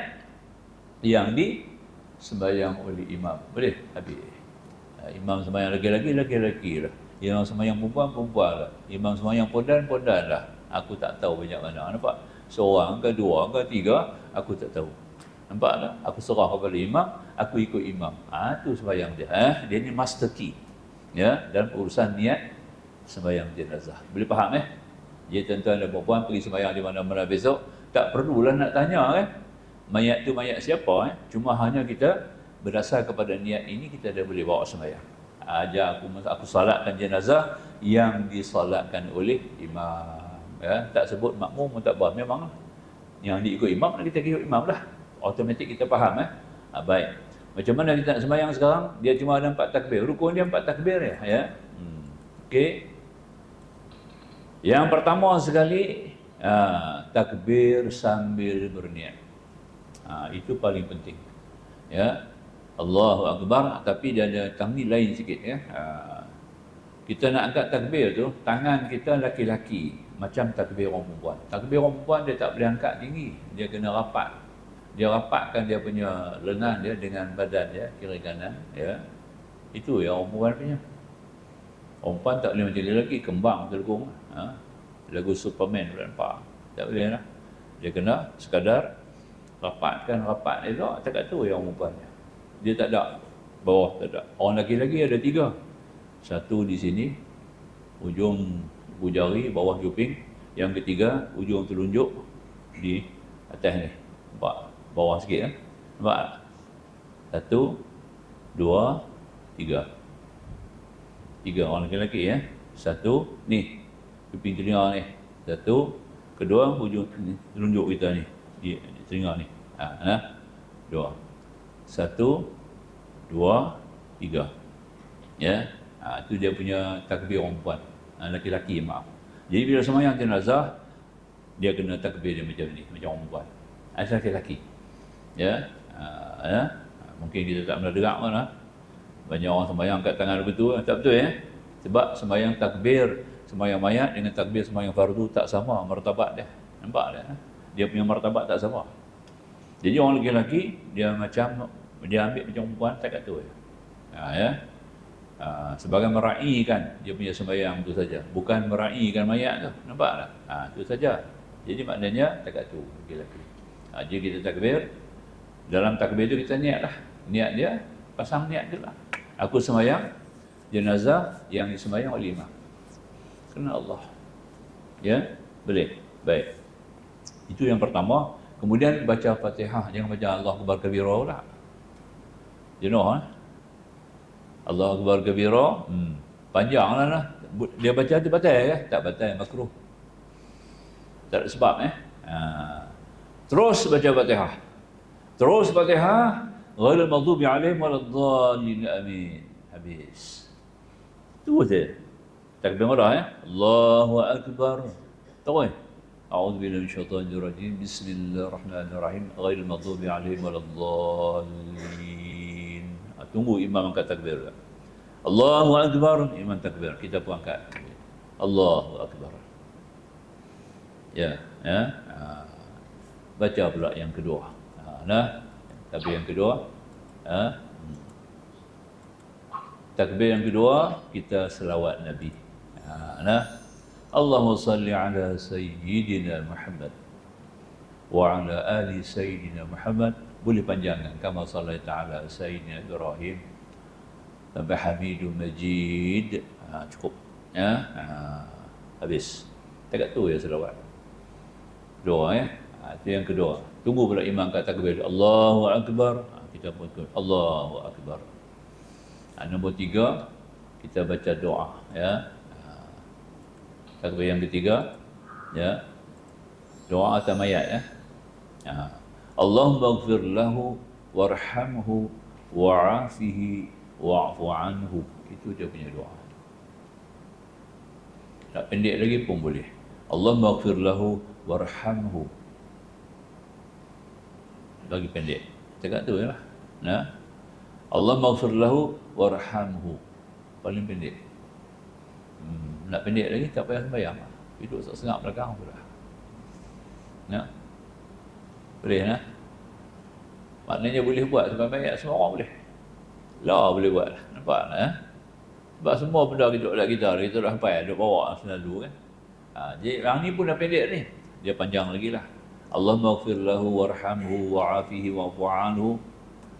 A: yang disembahyang oleh imam. Boleh? Habis. Imam sembahyang laki-laki lah. Imam sembahyang perempuan lah. Imam sembahyang pondan lah. Aku tak tahu banyak mana. Nampak? Seorang ke dua ke tiga, aku tak tahu. Nampak tak? Aku serah kepada imam, aku ikut imam. Itu sembahyang dia. Dia ni master key. Ya, dalam urusan niat sembahyang jenazah. Boleh faham Jadi tuan-tuan dan puan pergi sembahyang di mana-mana besok, tak perlulah nak tanya mayat tu mayat siapa Cuma hanya kita berdasar kepada niat ini kita dah boleh bawa sembahyang. Ajar aku salatkan jenazah yang disolatkan oleh imam. Ya, tak sebut makmum pun tak apa, memang yang diikut imam kita ikut imam lah. Automatik kita faham baik. Macam mana kita nak sembahyang sekarang? Dia cuma ada 4 takbir. Rukun dia 4 takbir ya. Okey. Yang pertama sekali takbir sambil berniat. Itu paling penting. Ya. Allahu Akbar, tapi dia ada tangan lain sikit kita nak angkat takbir tu, tangan kita laki-laki macam takbir orang perempuan. Takbir orang perempuan dia tak boleh angkat tinggi, dia kena rapat. Dia rapatkan dia punya lengan dia dengan badan dia kiri kanan ya. Itu yang orang perempuan punya. Orang perempuan tak boleh macam lelaki kembang telekung. Lagu Superman boleh nampak. Tak boleh lah. Dia kena sekadar rapatkan rapat dia tak cakap tu yang orang perempuan. Dia tak ada bawah, tak ada. Orang lelaki ada 3. Satu di sini ujung jari bawah juping, yang ketiga ujung telunjuk di atas ni. Nampak bawah sikit nampak? 1 2 3. 3 orang lelaki 1 ni juping telinga ni. 1, kedua ujung telunjuk kita ni di telinga ni. 2. 1 2 3. Ya. Itu dia punya takbir orang perempuan. Laki-laki maaf. Jadi bila sembahyang jenazah dia kena takbir dia macam ni, macam orang perempuan. Laki-laki. Ya. Mungkin kita tak pernah dengar mana. Banyak orang sembahyang kat tangan betul, tak betul Sebab sembahyang takbir sembahyang mayat dengan takbir sembahyang fardu tak sama martabat dia. Nampak tak? Dia punya martabat tak sama. Jadi orang lelaki dia macam dia ambil macam perempuan tak kat tu sebagai meraihkan dia punya sembahyang tu saja, bukan meraihkan mayat tu. Nampak tak? Itu saja. Jadi maknanya tak kat tu lelaki. Jadi kita takbir, dalam takbir tu kita niat lah. Niat dia, pasang niat dia lah. Aku sembahyang jenazah yang disembahyang oleh imam kerana Allah. Ya, boleh. Baik. Itu yang pertama. Kemudian baca Fatihah, jangan baca Allahu Akbar kabira pula. Allahu Akbar kabira, panjang lah. Dia baca tu batal tak batal, makruh. Tak ada sebab Terus baca Fatihah. Terus Fatihah, ghairil maghdubi alaihim waladdallin, amin. Habis. Itu saja. Takbir marah Allahu Akbar. Terus. A'udzubillahi minasyaitonir rajim. Bismillahirrahmanirrahim. Ghairil maghdubi alaihim waladdallin. Tunggu imam angkat takbir. Allahu Akbar, imam takbir. Kita pun angkat. Allahu Akbar. Baca pula yang kedua. Takbir yang kedua. Takbir yang kedua kita selawat Nabi. Allahumma salli ala sayyidina Muhammad wa ala ali sayyidina Muhammad. Boleh panjangkan kama sallaita ala sayyidina Ibrahim sampai Hamidum Majid. Cukup habis. Tak tu selawat. Doa itu yang kedua. Tunggu pula imam kata takbir Allahu Akbar. Kita pun Allahu Akbar. Nombor 3 kita baca doa takbir yang ketiga doa atas mayat Allahumma ighfir lahu warhamhu wa'afihi wa'fu anhu. Itu dia punya doa. Nak pendek lagi pun boleh. Allahumma ighfir lahu warhamhu. Bagi pendek. Cakap tu Allahumma ighfir lahu warhamhu. Paling pendek. Nak pendek lagi tak payah sembahyang. Duduk sengak belakang pula. Boleh maknanya boleh buat sebab banyak semua orang boleh. Boleh buat lah. Nampak sebab semua benda duduk dekat kita dah sampai, duduk bawa selalu kan. Jadi yang ni pun dah pendek ni. Dia panjang lagi lah. Allahumma ighfir lahu warhamhu wa'afihi wa'fu anhu.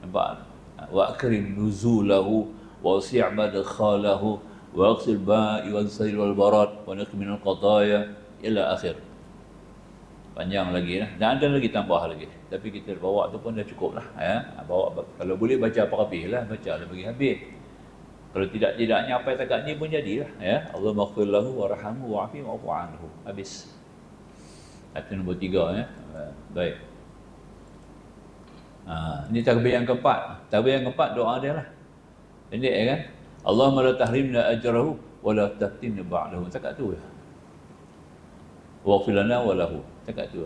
A: Nampak? Wa akrim nuzulahu wasi' madkhalahu wa aghsil ba'i wal sayl wal barat wa naqi min al qadaya ila akhir. Panjang lagi lah. Dan ada lagi tambah lagi. Tapi kita bawa tu pun dah cukup lah. Ya. Bawa, kalau boleh baca apa habis lah. Baca lah bagi habis. Kalau tidak-tidaknya apa yang takat ni pun jadilah. Ya. Allah maghfir lahu warhamhu wa'afi wa'fu anhu. Habis. Ayat nombor 3. Ya. Baik. Ini takbir yang keempat. Takbir yang keempat doa dia lah. Pendek ya kan? Allahumma la tahrimna ajrahu wa la taftinna ba'dahu. Takat tu ya. Waghfir lana wa lahu. Takat tu.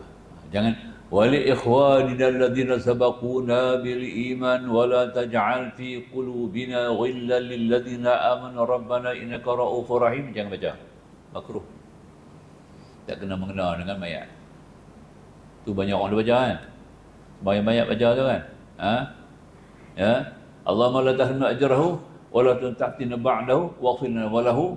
A: Jangan wali ikhwanina alladhina sabaquna bil iman wa la taj'al fi qulubina ghillan lil ladzina amanu rabbana innaka ra'ufur rahim. Jangan baca. Makruh. Tak kena mengena dengan mayat. Tu banyak orang dia baca kan. Sembahyang mayat baca tu kan. Ya. Allahumma la tahrimna ajrahu wa la taftinna ba'dahu waghfir lana wa lahu.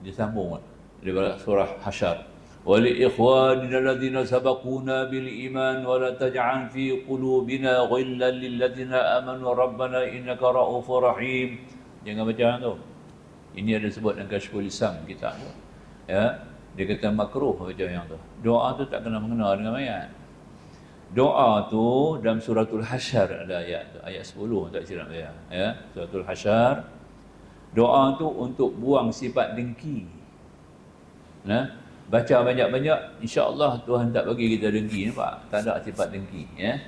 A: Disambung daripada surah Hasyr. ولإخواننا الذين سبقونا بالإيمان ولا تجعل في قلوبنا غلا للذين آمنوا ربنا إنك رؤوف رحيم. Jangan baca tu. Ini ada sebut dalam Kashful Lisan kita. Ya, dia kata makruh baca yang tu. Doa tu tak kena mengena dengan mayat. Doa tu dalam suratul Hasyr ada ayat tu, ayat 10 tak silap saya. Ya, suratul Hasyr. Doa tu untuk buang sifat dengki. Nah, baca banyak-banyak, insya-Allah Tuhan tak bagi kita dengki, nampak? Tak ada sifat dengki, ya.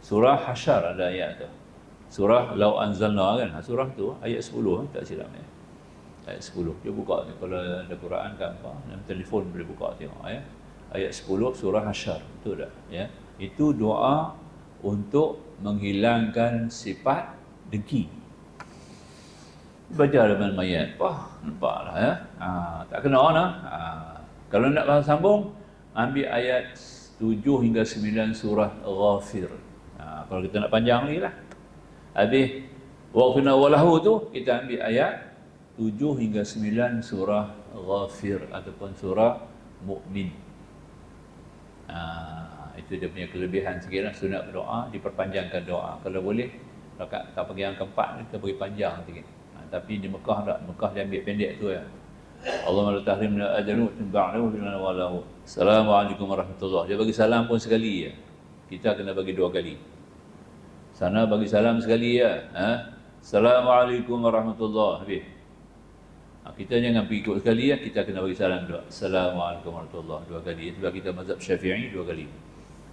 A: Surah Hasyr ada ayat tu. Surah Lau Anzalna kan, surah tu ayat 10 tak silap ya. Ayat 10. Dia buka ni kalau ada Quran ke apa, dalam telefon boleh buka tengok ya. Ayat 10 surah Hasyr, tu dah, ya. Itu doa untuk menghilangkan sifat dengki. Baca dengan mayat. Wah, nampaklah ya. Tak kena lah. Kalau nak sambung, ambil ayat 7 hingga 9 surah Ghafir. Kalau kita nak panjang lagi lah. Habis, waqfina walahu tu, kita ambil ayat 7 hingga 9 surah Ghafir ataupun surah Mukmin. Itu dia punya kelebihan sikit lah. Sunat berdoa, diperpanjangkan doa. Kalau boleh, tak pergi yang keempat, kita beri panjang sikit. Tapi di Mekah tak, Mekah dia ambil pendek tu ya. Allahumma la tahrimna ajrahu ba'dahu lana wa lahu. Assalamualaikum warahmatullahi. Dia bagi salam pun sekali ya. Kita kena bagi 2 kali. Sana bagi salam sekali ya. Assalamualaikum warahmatullahi. Habis. Kita jangan pergi ikut sekali ya, kita kena bagi salam 2. Assalamualaikum warahmatullahi 2 kali. Sebab kita mazhab Syafi'i 2 kali.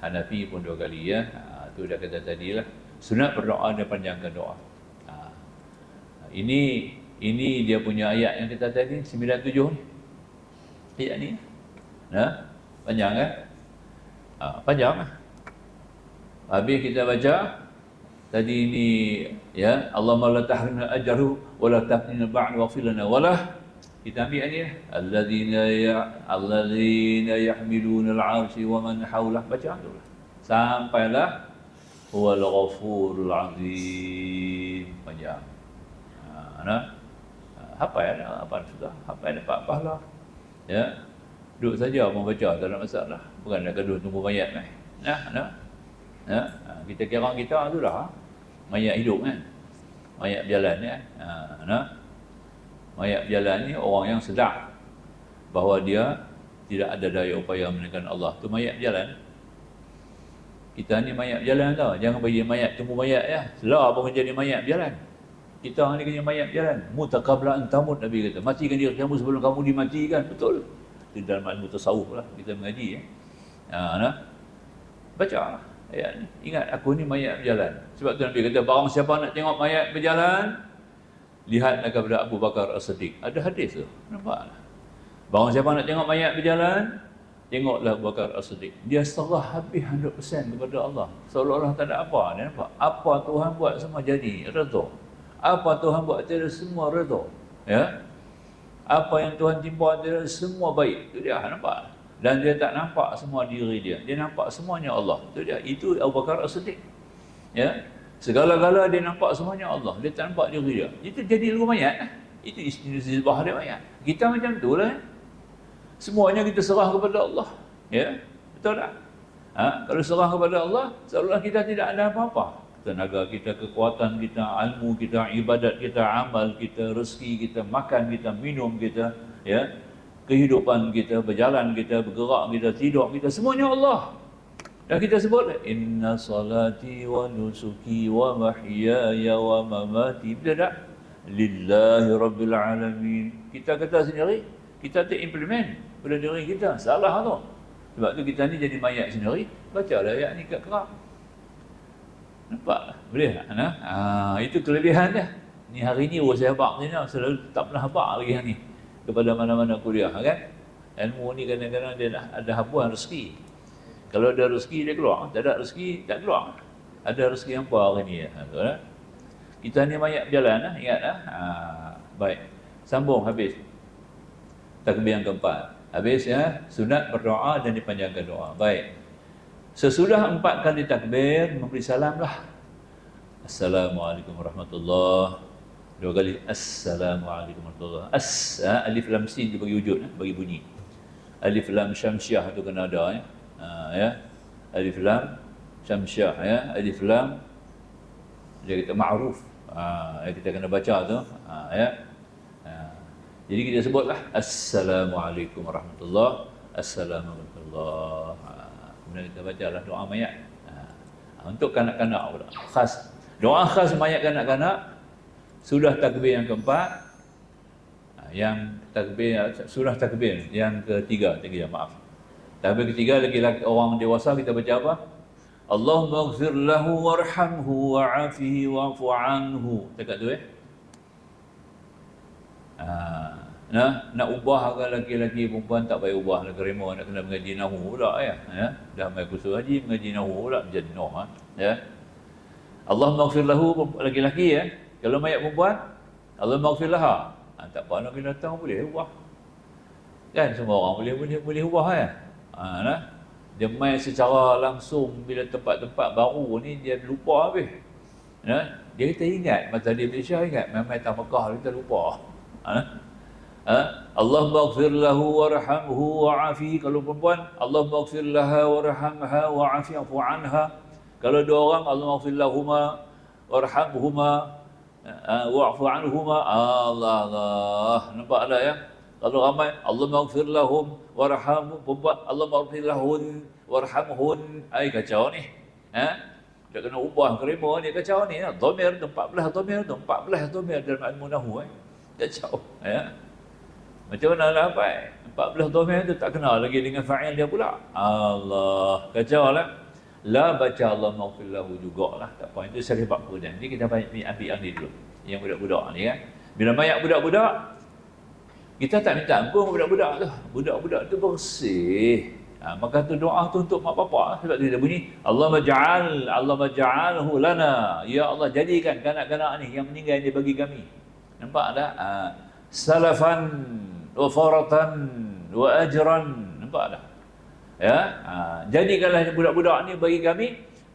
A: Hanafi pun 2 kali ya. Itu dah kata tadilah. Sunat berdoa dan panjangkan doa. Ini dia punya ayat yang kita tadi 97 ni. Ayat ni. Panjang kan? Panjang lah. Habis kita baca tadi ini ya, Allahumma la tahrimna ajrahu wa la taftinna ba'dahu waghfir lana wa lah. Kita ambil ni alladzina yahmiluna al-'arsy wa man hawlah. Baca tu lah. Sampailah huwal ghafurul 'azim. Panjang. Hafal apa sudah, hafal dapat pahala. Ya. Duduk saja membaca, tak ada masalah. Bukan nak gaduh tunggu mayat ni. Kita kira kita tu dah mayat hidup kan. Mayat berjalan ya. Mayat berjalan ni orang yang sedar bahawa dia tidak ada daya upaya menekan Allah. Tu mayat berjalan. Kita ni mayat berjalan tau. Jangan bagi mayat tunggu mayat ya. Selah pun menjadi mayat berjalan. Kita ni kena mayat berjalan. Muta qabla an tamut, Nabi kata. Matikan diri kamu sebelum kamu dimatikan. Betul. Itu dalam ilmu tasawuf lah. Kita mengaji ya. Baca ayat ni. Ingat aku ni mayat berjalan. Sebab tu Nabi kata, barang siapa nak tengok mayat berjalan, lihatlah kepada Abu Bakar As-Siddiq. Ada hadis tu. Nampak lah. Barang siapa nak tengok mayat berjalan, tengoklah Abu Bakar As-Siddiq. Dia serah habis 100% kepada Allah. Seolah-olah tak ada apa. Dia nampak. Apa Tuhan buat semua jadi. Redha. Apa Tuhan buat tiada semua redha. Ya. Apa yang Tuhan timpa tiada semua baik. Itu dia nampak. Dan dia tak nampak semua diri dia. Dia nampak semuanya Allah. Itu dia. Itu Abu Bakar As-Siddiq. Ya. Segala-gala dia nampak semuanya Allah. Dia tak nampak diri dia. Itu jadi lagu mayat. Itu istisbah dia mayat. Kita macam tu lah. Semuanya kita serah kepada Allah. Ya. Betul tak? Kalau serah kepada Allah, seolah kita tidak ada apa-apa. tenaga kita, kekuatan kita, ilmu kita, ibadat kita, amal kita, rezeki kita, makan kita, minum kita, ya, kehidupan kita, berjalan kita, bergerak kita, tidur kita, semuanya Allah. Dan kita sebut inna salati wa nusuki wa mahyaya wa mamati, betul tak? Lillahi rabbil alamin. Kita kata sendiri, kita tak implement pada diri kita, salah tu. Sebab tu kita ni jadi mayat sendiri. Bacalah ayat ni kat kerap. Nampak? Boleh tak? Itu kelebihan dia. Ni hari ni saya habaq ni selalu tak pernah habaq lagi ni kepada mana-mana kuliah, kan? Ilmu ni kadang-kadang dia ada habuan rezeki. Kalau ada rezeki dia keluar, tak ada rezeki tak keluar. Ada rezeki apa hari ni? Kita ni mayat berjalan, ingat lah. Baik. Sambung habis. Takbir yang keempat. Habis ya, sunat berdoa dan dipanjangkan doa. Baik. Sesudah 4 kali takbir, memberi salam lah. Assalamualaikum warahmatullahi. 2 kali. Assalamualaikum warahmatullahi. Alif lam sin dia bagi wujud, bagi bunyi. Alif lam syamsiah tu kena ada, ya. Ya. Alif lam syamsiah, ya. Alif lam dia kata ma'ruf. Kita kena baca tu. Ya. Jadi kita sebutlah Assalamualaikum warahmatullahi. Assalamualaikum warahmatullahi. Kemudian kita bacalah doa mayat. Untuk kanak-kanak pula. Khas. Doa khas mayat kanak-kanak sudah takbir yang keempat. Yang takbir sudah takbir yang ketiga, maaf. Takbir ketiga lagi orang dewasa kita baca apa? Allahumma ighfir lahu warhamhu wa'afihi wa'fu anhu. Dekat tu nak ubah ke laki-laki perempuan tak payah ubah, nak terima, nak kena mengaji nahu pula, ya. Dah mai kursus haji mengaji nahu pula jenuh, ya. Allahumma ighfir lahu laki-laki, ya. Kalau mayat perempuan, Allahumma ighfir laha. Tak apa nak kena datang boleh ubah. Kan semua orang boleh ubah, ya. Dia mai secara langsung bila tempat-tempat baru ni dia lupa habis. Dia kita ingat masa dia Malaysia, ingat mai tak Mekah kita lupa. Allahumma ighfir lahu warhamhu wa'afihi. Kalau perempuan, Allahumma ighfir laha warhamha wa'afi'fu anha. Kalau dua orang, Allahumma ighfir lahuma warhamhuma wa'fu anhuma. Allah. Nampak tak, ya? Kalau ramai, Allahumma ighfir lahum warhamhum, perempuan, Allahumma ighfir lahun warhamhun. Kacau ni. Dia kena ubah kerima ni, kacau ni. Dhamir tu 14 dhamir tu, 14 dhamir dalam ilmu nahwu, kacau, ya. Macam mana lah, baik. 14 dhamir tu tak kenal lagi dengan fa'il dia pula. Allah, kacau lah. La baca Allahumma ighfir lahu jugalah. Tak apa, itu syarih bab kemudian. Ni kita ambil yang ni dulu. Yang budak-budak ni, kan. Bila mayat budak-budak, kita tak minta ampun budak-budak tu. Budak-budak tu bersih. Maka tu doa tu untuk mak bapak. Sebab tu dia bunyi, Allahumma ja'alhu lana. Ya Allah, jadikan kanak-kanak ni yang meninggal ni bagi kami. Nampak tak? Salafan wa faratan wa ajran. Nampak tak? Ya, jadikanlah budak-budak ni bagi kami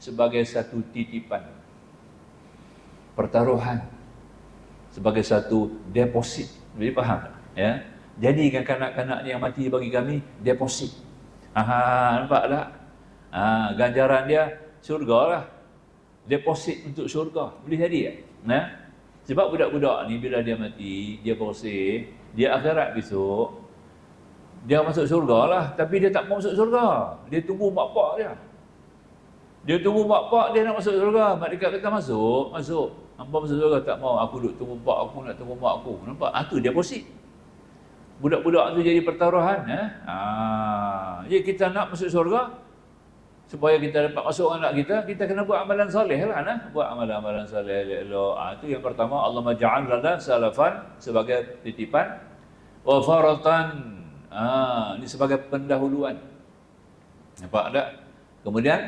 A: sebagai satu titipan, pertaruhan, sebagai satu deposit. Boleh faham tak? Ya, jadikan kanak-kanak yang mati bagi kami deposit. Nampak tak? Ganjaran dia syurga lah. Deposit untuk syurga. Boleh jadi tak? Sebab budak-budak ni bila dia mati, dia bersih, dia akhirat besok, dia masuk syurga lah. Tapi dia tak mau masuk syurga. Dia tunggu mak pak dia. Dia tunggu mak pak dia nak masuk syurga. Mak dekat kata masuk. Hampa masuk syurga tak mau. Aku duduk tunggu pak aku, nak tunggu mak aku. Nampak? Tu deposit. Budak-budak tu jadi pertaruhan. Jadi kita nak masuk syurga, supaya kita dapat masuk anak kita, kita kena buat amalan soleh lah. Buat amalan-amalan soleh elok. Itu yang pertama. Allahumma ja'al lana salafan sebagai titipan, wa faratan, ini sebagai pendahuluan. Nampak tak? Kemudian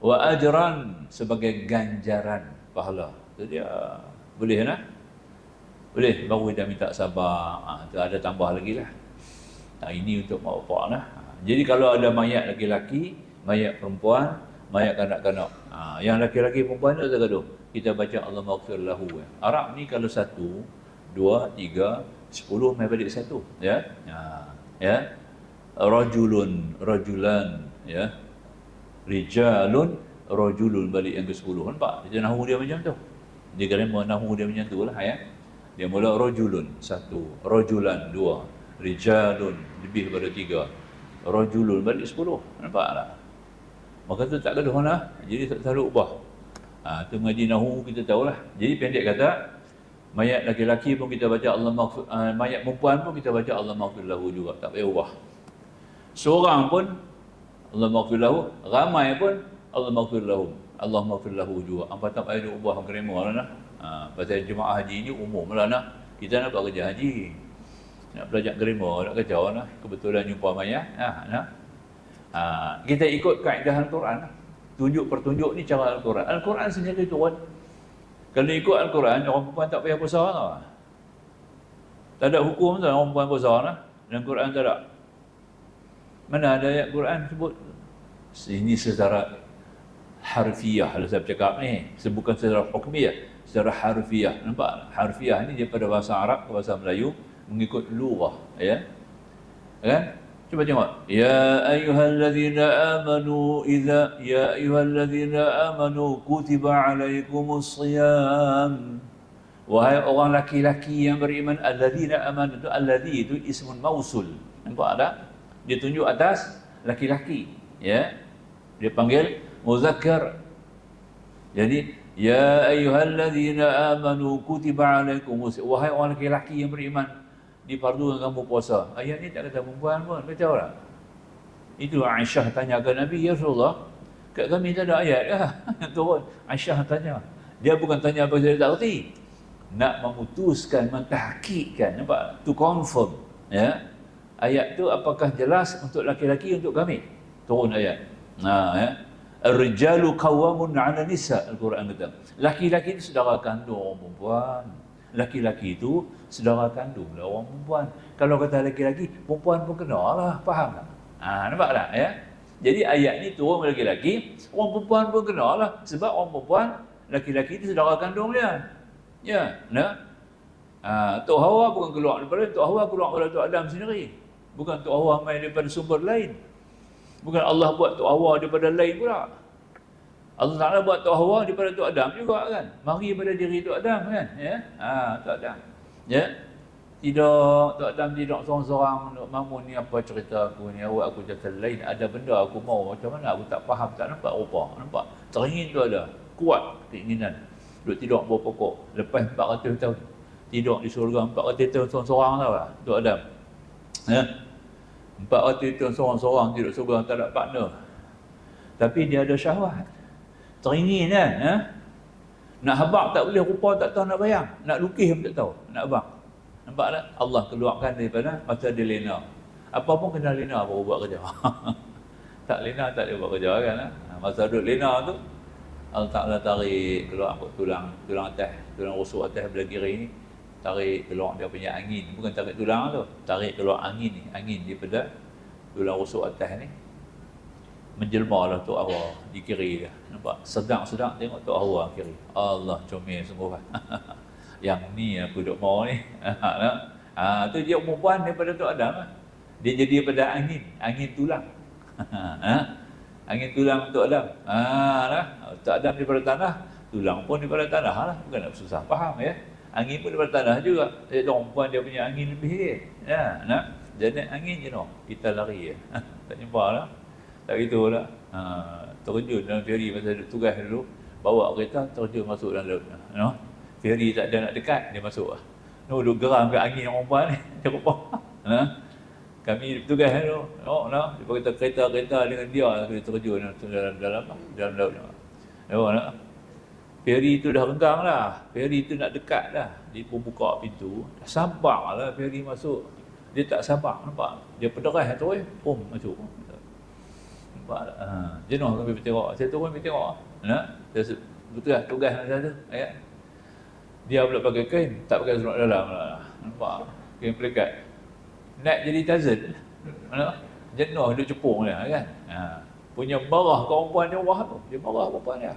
A: wa ajran sebagai ganjaran pahala. Itu dia. Boleh nak? Boleh, baru kita minta sabar. Tu ada tambah lagi lah. Ini untuk mak bapak lah. Jadi kalau ada mayat laki-laki, mayat perempuan, mayat kanak-kanak. Yang laki-laki perempuan tu tak gaduh. Kita baca Allahumma ighfir lahu. Arab ni kalau 1, 2, 3, 10 mai balik 1. Ya. Ya. Rajulun, rajulan, ya. Rijalun, rajulun balik yang ke-10. Nampak? Dia nahu dia macam tu. Dia grammar nahu dia macam tu lah ya. Dia mula rajulun, satu, rajulan, dua, rijalun, lebih daripada tiga, rajulun balik 10. Nampak tak? Maka tu tak gaduh lah. Jadi tak selalu ubah. Tu mengaji nahu kita tahulah. Jadi pendek kata, mayat laki-laki pun kita baca Allah maghfir, mayat perempuan pun kita baca Allah maghfir lahu juga, tak payah ubah. Seorang pun Allah maghfir lahu, ramai pun Allah maghfir lahu, Allah maghfir lahu juga. Apa tak payah ubah grammar lah. Pasal jemaah haji ni umum lah nak. Kita nak buat kerja haji, nak belajar grammar, nak kacau lah. Kebetulan jumpa mayat, kita ikut kaedah Al-Quran lah. Tunjuk pertunjuk ni cara Al-Quran. Al-Quran sendiri turun. Kalau ikut Al-Quran, orang perempuan tak payah puasa tau. Tak ada hukum tu orang perempuan puasa lah. Dalam Quran tak ada. Mana ada ayat Quran sebut? Ini secara harfiah kalau saya bercakap ni. Bukan secara hukmiyah, secara harfiah. Nampak? Harfiah ni daripada bahasa Arab ke bahasa Melayu mengikut lughah, ya. Kan? Cuba tengok. Ya ayyuhallazina amanu kutiba alaikumus shiyam. Wahai orang laki-laki yang beriman, allazina amanu itu, allazi itu ismun mausul. Nampak tak? Dia tunjuk atas laki-laki, ya. Dia panggil muzakkar. Jadi ya ayyuhallazina amanu kutiba alaikumus, wahai orang laki-laki yang beriman, difardukan kamu puasa. Ayat ni tak kata perempuan pun, kata orang. Itu Aisyah tanya ke Nabi, ya Rasulullah, kat kami tak ada ayat lah. Turun. Aisyah tanya. Dia bukan tanya apa dia tak erti. Nak memutuskan, mentahkikkan, nampak? To confirm, ya. Ayat tu apakah jelas untuk laki-laki, untuk kami? Turun ayat. Ya. Ar-rijalu qawwamun 'ala nisa, Al-Quran kata. Laki-laki itu saudara kandung perempuan. Laki-laki itu saudara kandung lah orang perempuan. Kalau kata laki-laki, perempuan pun kena lah, faham tak? Nampak tak? Ya? Jadi ayat ni turun laki-laki, orang perempuan pun kena lah. Sebab orang perempuan, laki-laki itu saudara kandung dia. Ya, nah. Tok Hawa bukan keluar daripada Tok Hawa, keluar daripada Tok Adam sendiri. Bukan Tok Hawa main daripada sumber lain. Bukan Allah buat Tok Hawa daripada lain pula. Allah Ta'ala buat Tok Hawa daripada Tok Adam juga kan. Mari pada diri Tok Adam kan. Ya? Tok Adam. Ya? Tidak, Tok Adam tidak seorang-seorang. Mamun ni apa cerita aku ni, awak aku cerita lain. Ada benda aku mau, macam mana aku tak faham, tak nampak rupa. Nampak? Teringin tu ada. Kuat keinginan. Duk tidur bawah pokok. Lepas 400 tahun. Tidur di surga 400 tahun seorang-seorang tau lah. Tok Adam. Ya? 400 tahun seorang-seorang tidur surga, tak ada partner. Tapi dia ada syahwat. Teringin kan? Nak habak tak boleh, rupa tak tahu nak bayang. Nak lukis pun tak tahu, nak habak. Nampak tak? Allah keluarkan daripada masa dia lena. Apa pun kena lena baru buat kerja. Tak lena tak boleh buat kerja kan? Masa duduk lena tu, Allah Ta'ala tarik keluar tulang atas, tulang rusuk atas belah kiri ni. Tarik keluar dia punya angin. Bukan tarik tulang tu, tarik keluar angin ni. Angin daripada tulang rusuk atas ni. Menjelma lah Tok Hawa di kiri dia. Nampak? Sedang-sedang tengok Tok Hawa kiri. Allah, comel sungguh. Yang ni aku duk mau ni. Tu dia perempuan daripada Tok Adam. Dia jadi daripada angin tulang. Angin tulang Tok Adam. Tok Adam daripada tanah, tulang pun daripada tanah lah. Bukan nak susah faham ya. Angin pun daripada tanah juga. Perempuan dia punya angin lebih dia. Jadi angin je no. Kita lari ya. Tak jumpa lah. Tak gitu lah. Terjun dalam feri masa tugas dulu, bawa kereta terjun masuk dalam laut. No? Feri tak ada nak dekat, dia masuk lah. No, duk geram ke angin orang perempuan ni. Dia rupa. Kami tugas dulu. No, dia pakai kereta dengan dia terjun dalam laut. No, feri tu dah renggang lah. Feri tu nak dekat dah. Dia pun buka pintu. Sabar lah feri masuk. Dia tak sabar, nampak? Dia pederas tu masuk. Jenuh kami bertengok. Saya turun bertengok. Betul lah tugas masa tu. Dia pula pakai kain, tak pakai seluar dalam lah. Nampak? Kain pelikat. Nak jadi Tarzan. Jenuh duduk cepung dia kan. Punya marah kau perempuan dia wah tu. Dia marah perempuan dia.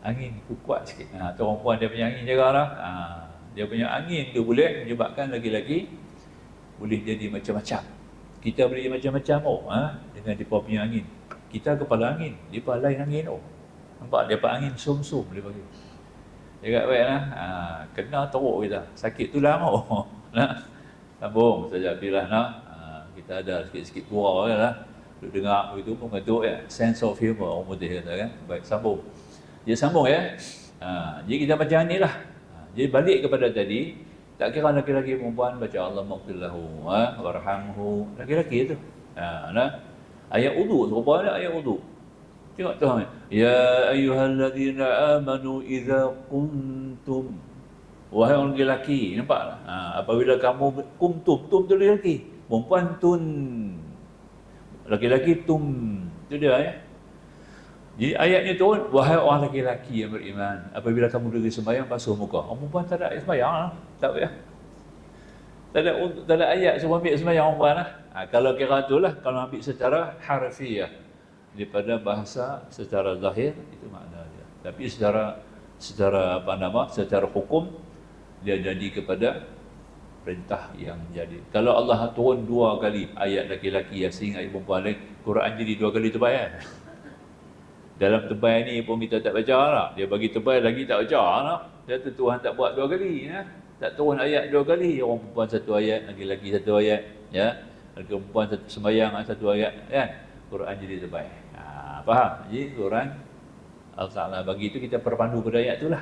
A: Angin kuat sikit. Tu perempuan dia punya angin jaga lah. Dia punya angin tu boleh menyebabkan lagi-lagi boleh jadi macam-macam. Kita boleh jadi macam-macam dengan dia punya angin. Kita kepala angin, dia lain angin Nampak dia angin sum-sum dia bagi. Dia kata baiklah, kena teruk kita. Sakit tu lama. Nah, sambung saja bila kita ada sikit-sikit gurau lah. Duk dengar begitu pun bentuk ya, sense of humor orang putih kata kan. Baik, sambung. Dia sambung ya. Jadi kita baca ni lah. Jadi balik kepada tadi, tak kira laki-laki perempuan baca Allah maghfirlahu warhamhu, laki-laki tu. Ayat wudu, serupa ada ayat wudu. Tengok tu. Ya ayyuhallazina amanu idza kuntum, wahai orang lelaki, nampak? Apabila kamu tum tu lelaki, perempuan tun, laki-laki tum, itu dia ya. Jadi ayatnya turun, wahai orang lelaki yang beriman, apabila kamu pergi sembahyang basuh muka. Orang perempuan tak ada ayat sembahyang lah, tak payah. Tak ada ayat suruh ambil sembahyang orang perempuan lah. Kalau kira itulah, kalau ambil secara harfiah daripada bahasa secara zahir itu makna dia. Tapi secara hukum dia jadi kepada perintah yang jadi. Kalau Allah turun 2 kali ayat laki-laki Yasin, ayat perempuan lain, Quran jadi 2 kali tebal kan? Dalam tebal ni pun kita tak baca lah. Dia bagi tebal lagi tak baca lah. Dia tu Tuhan tak buat 2 kali ya. Tak turun ayat 2 kali. Orang perempuan 1 ayat, laki-laki 1 ayat ya. Laki perempuan sembahyang 1 ayat kan. Quran jadi tebal. Faham? Jadi Quran Allah Ta'ala bagi itu kita perpandu pada ayat tu lah.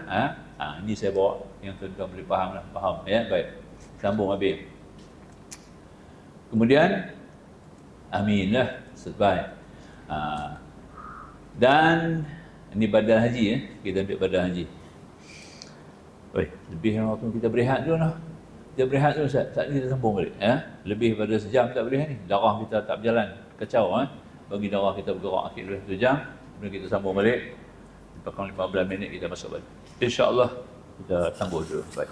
A: Ini saya bawa yang tuan-tuan boleh faham lah. Faham ya? Baik. Sambung habis. Kemudian amin lah. Baik. Dan ini badal haji ya. Kita ambil badal haji. Lebih waktu kita berehat dulu lah. Kita berehat dulu Ustaz. Saat ni kita sambung balik ya. Lebih pada sejam tak berehat ni. Darah kita tak berjalan. Kacau bagi darah kita bergerak akhir lebih 1 jam. Kemudian kita sambung balik. Lepas 15 minit kita masuk balik. InsyaAllah kita sambung dulu. Baik.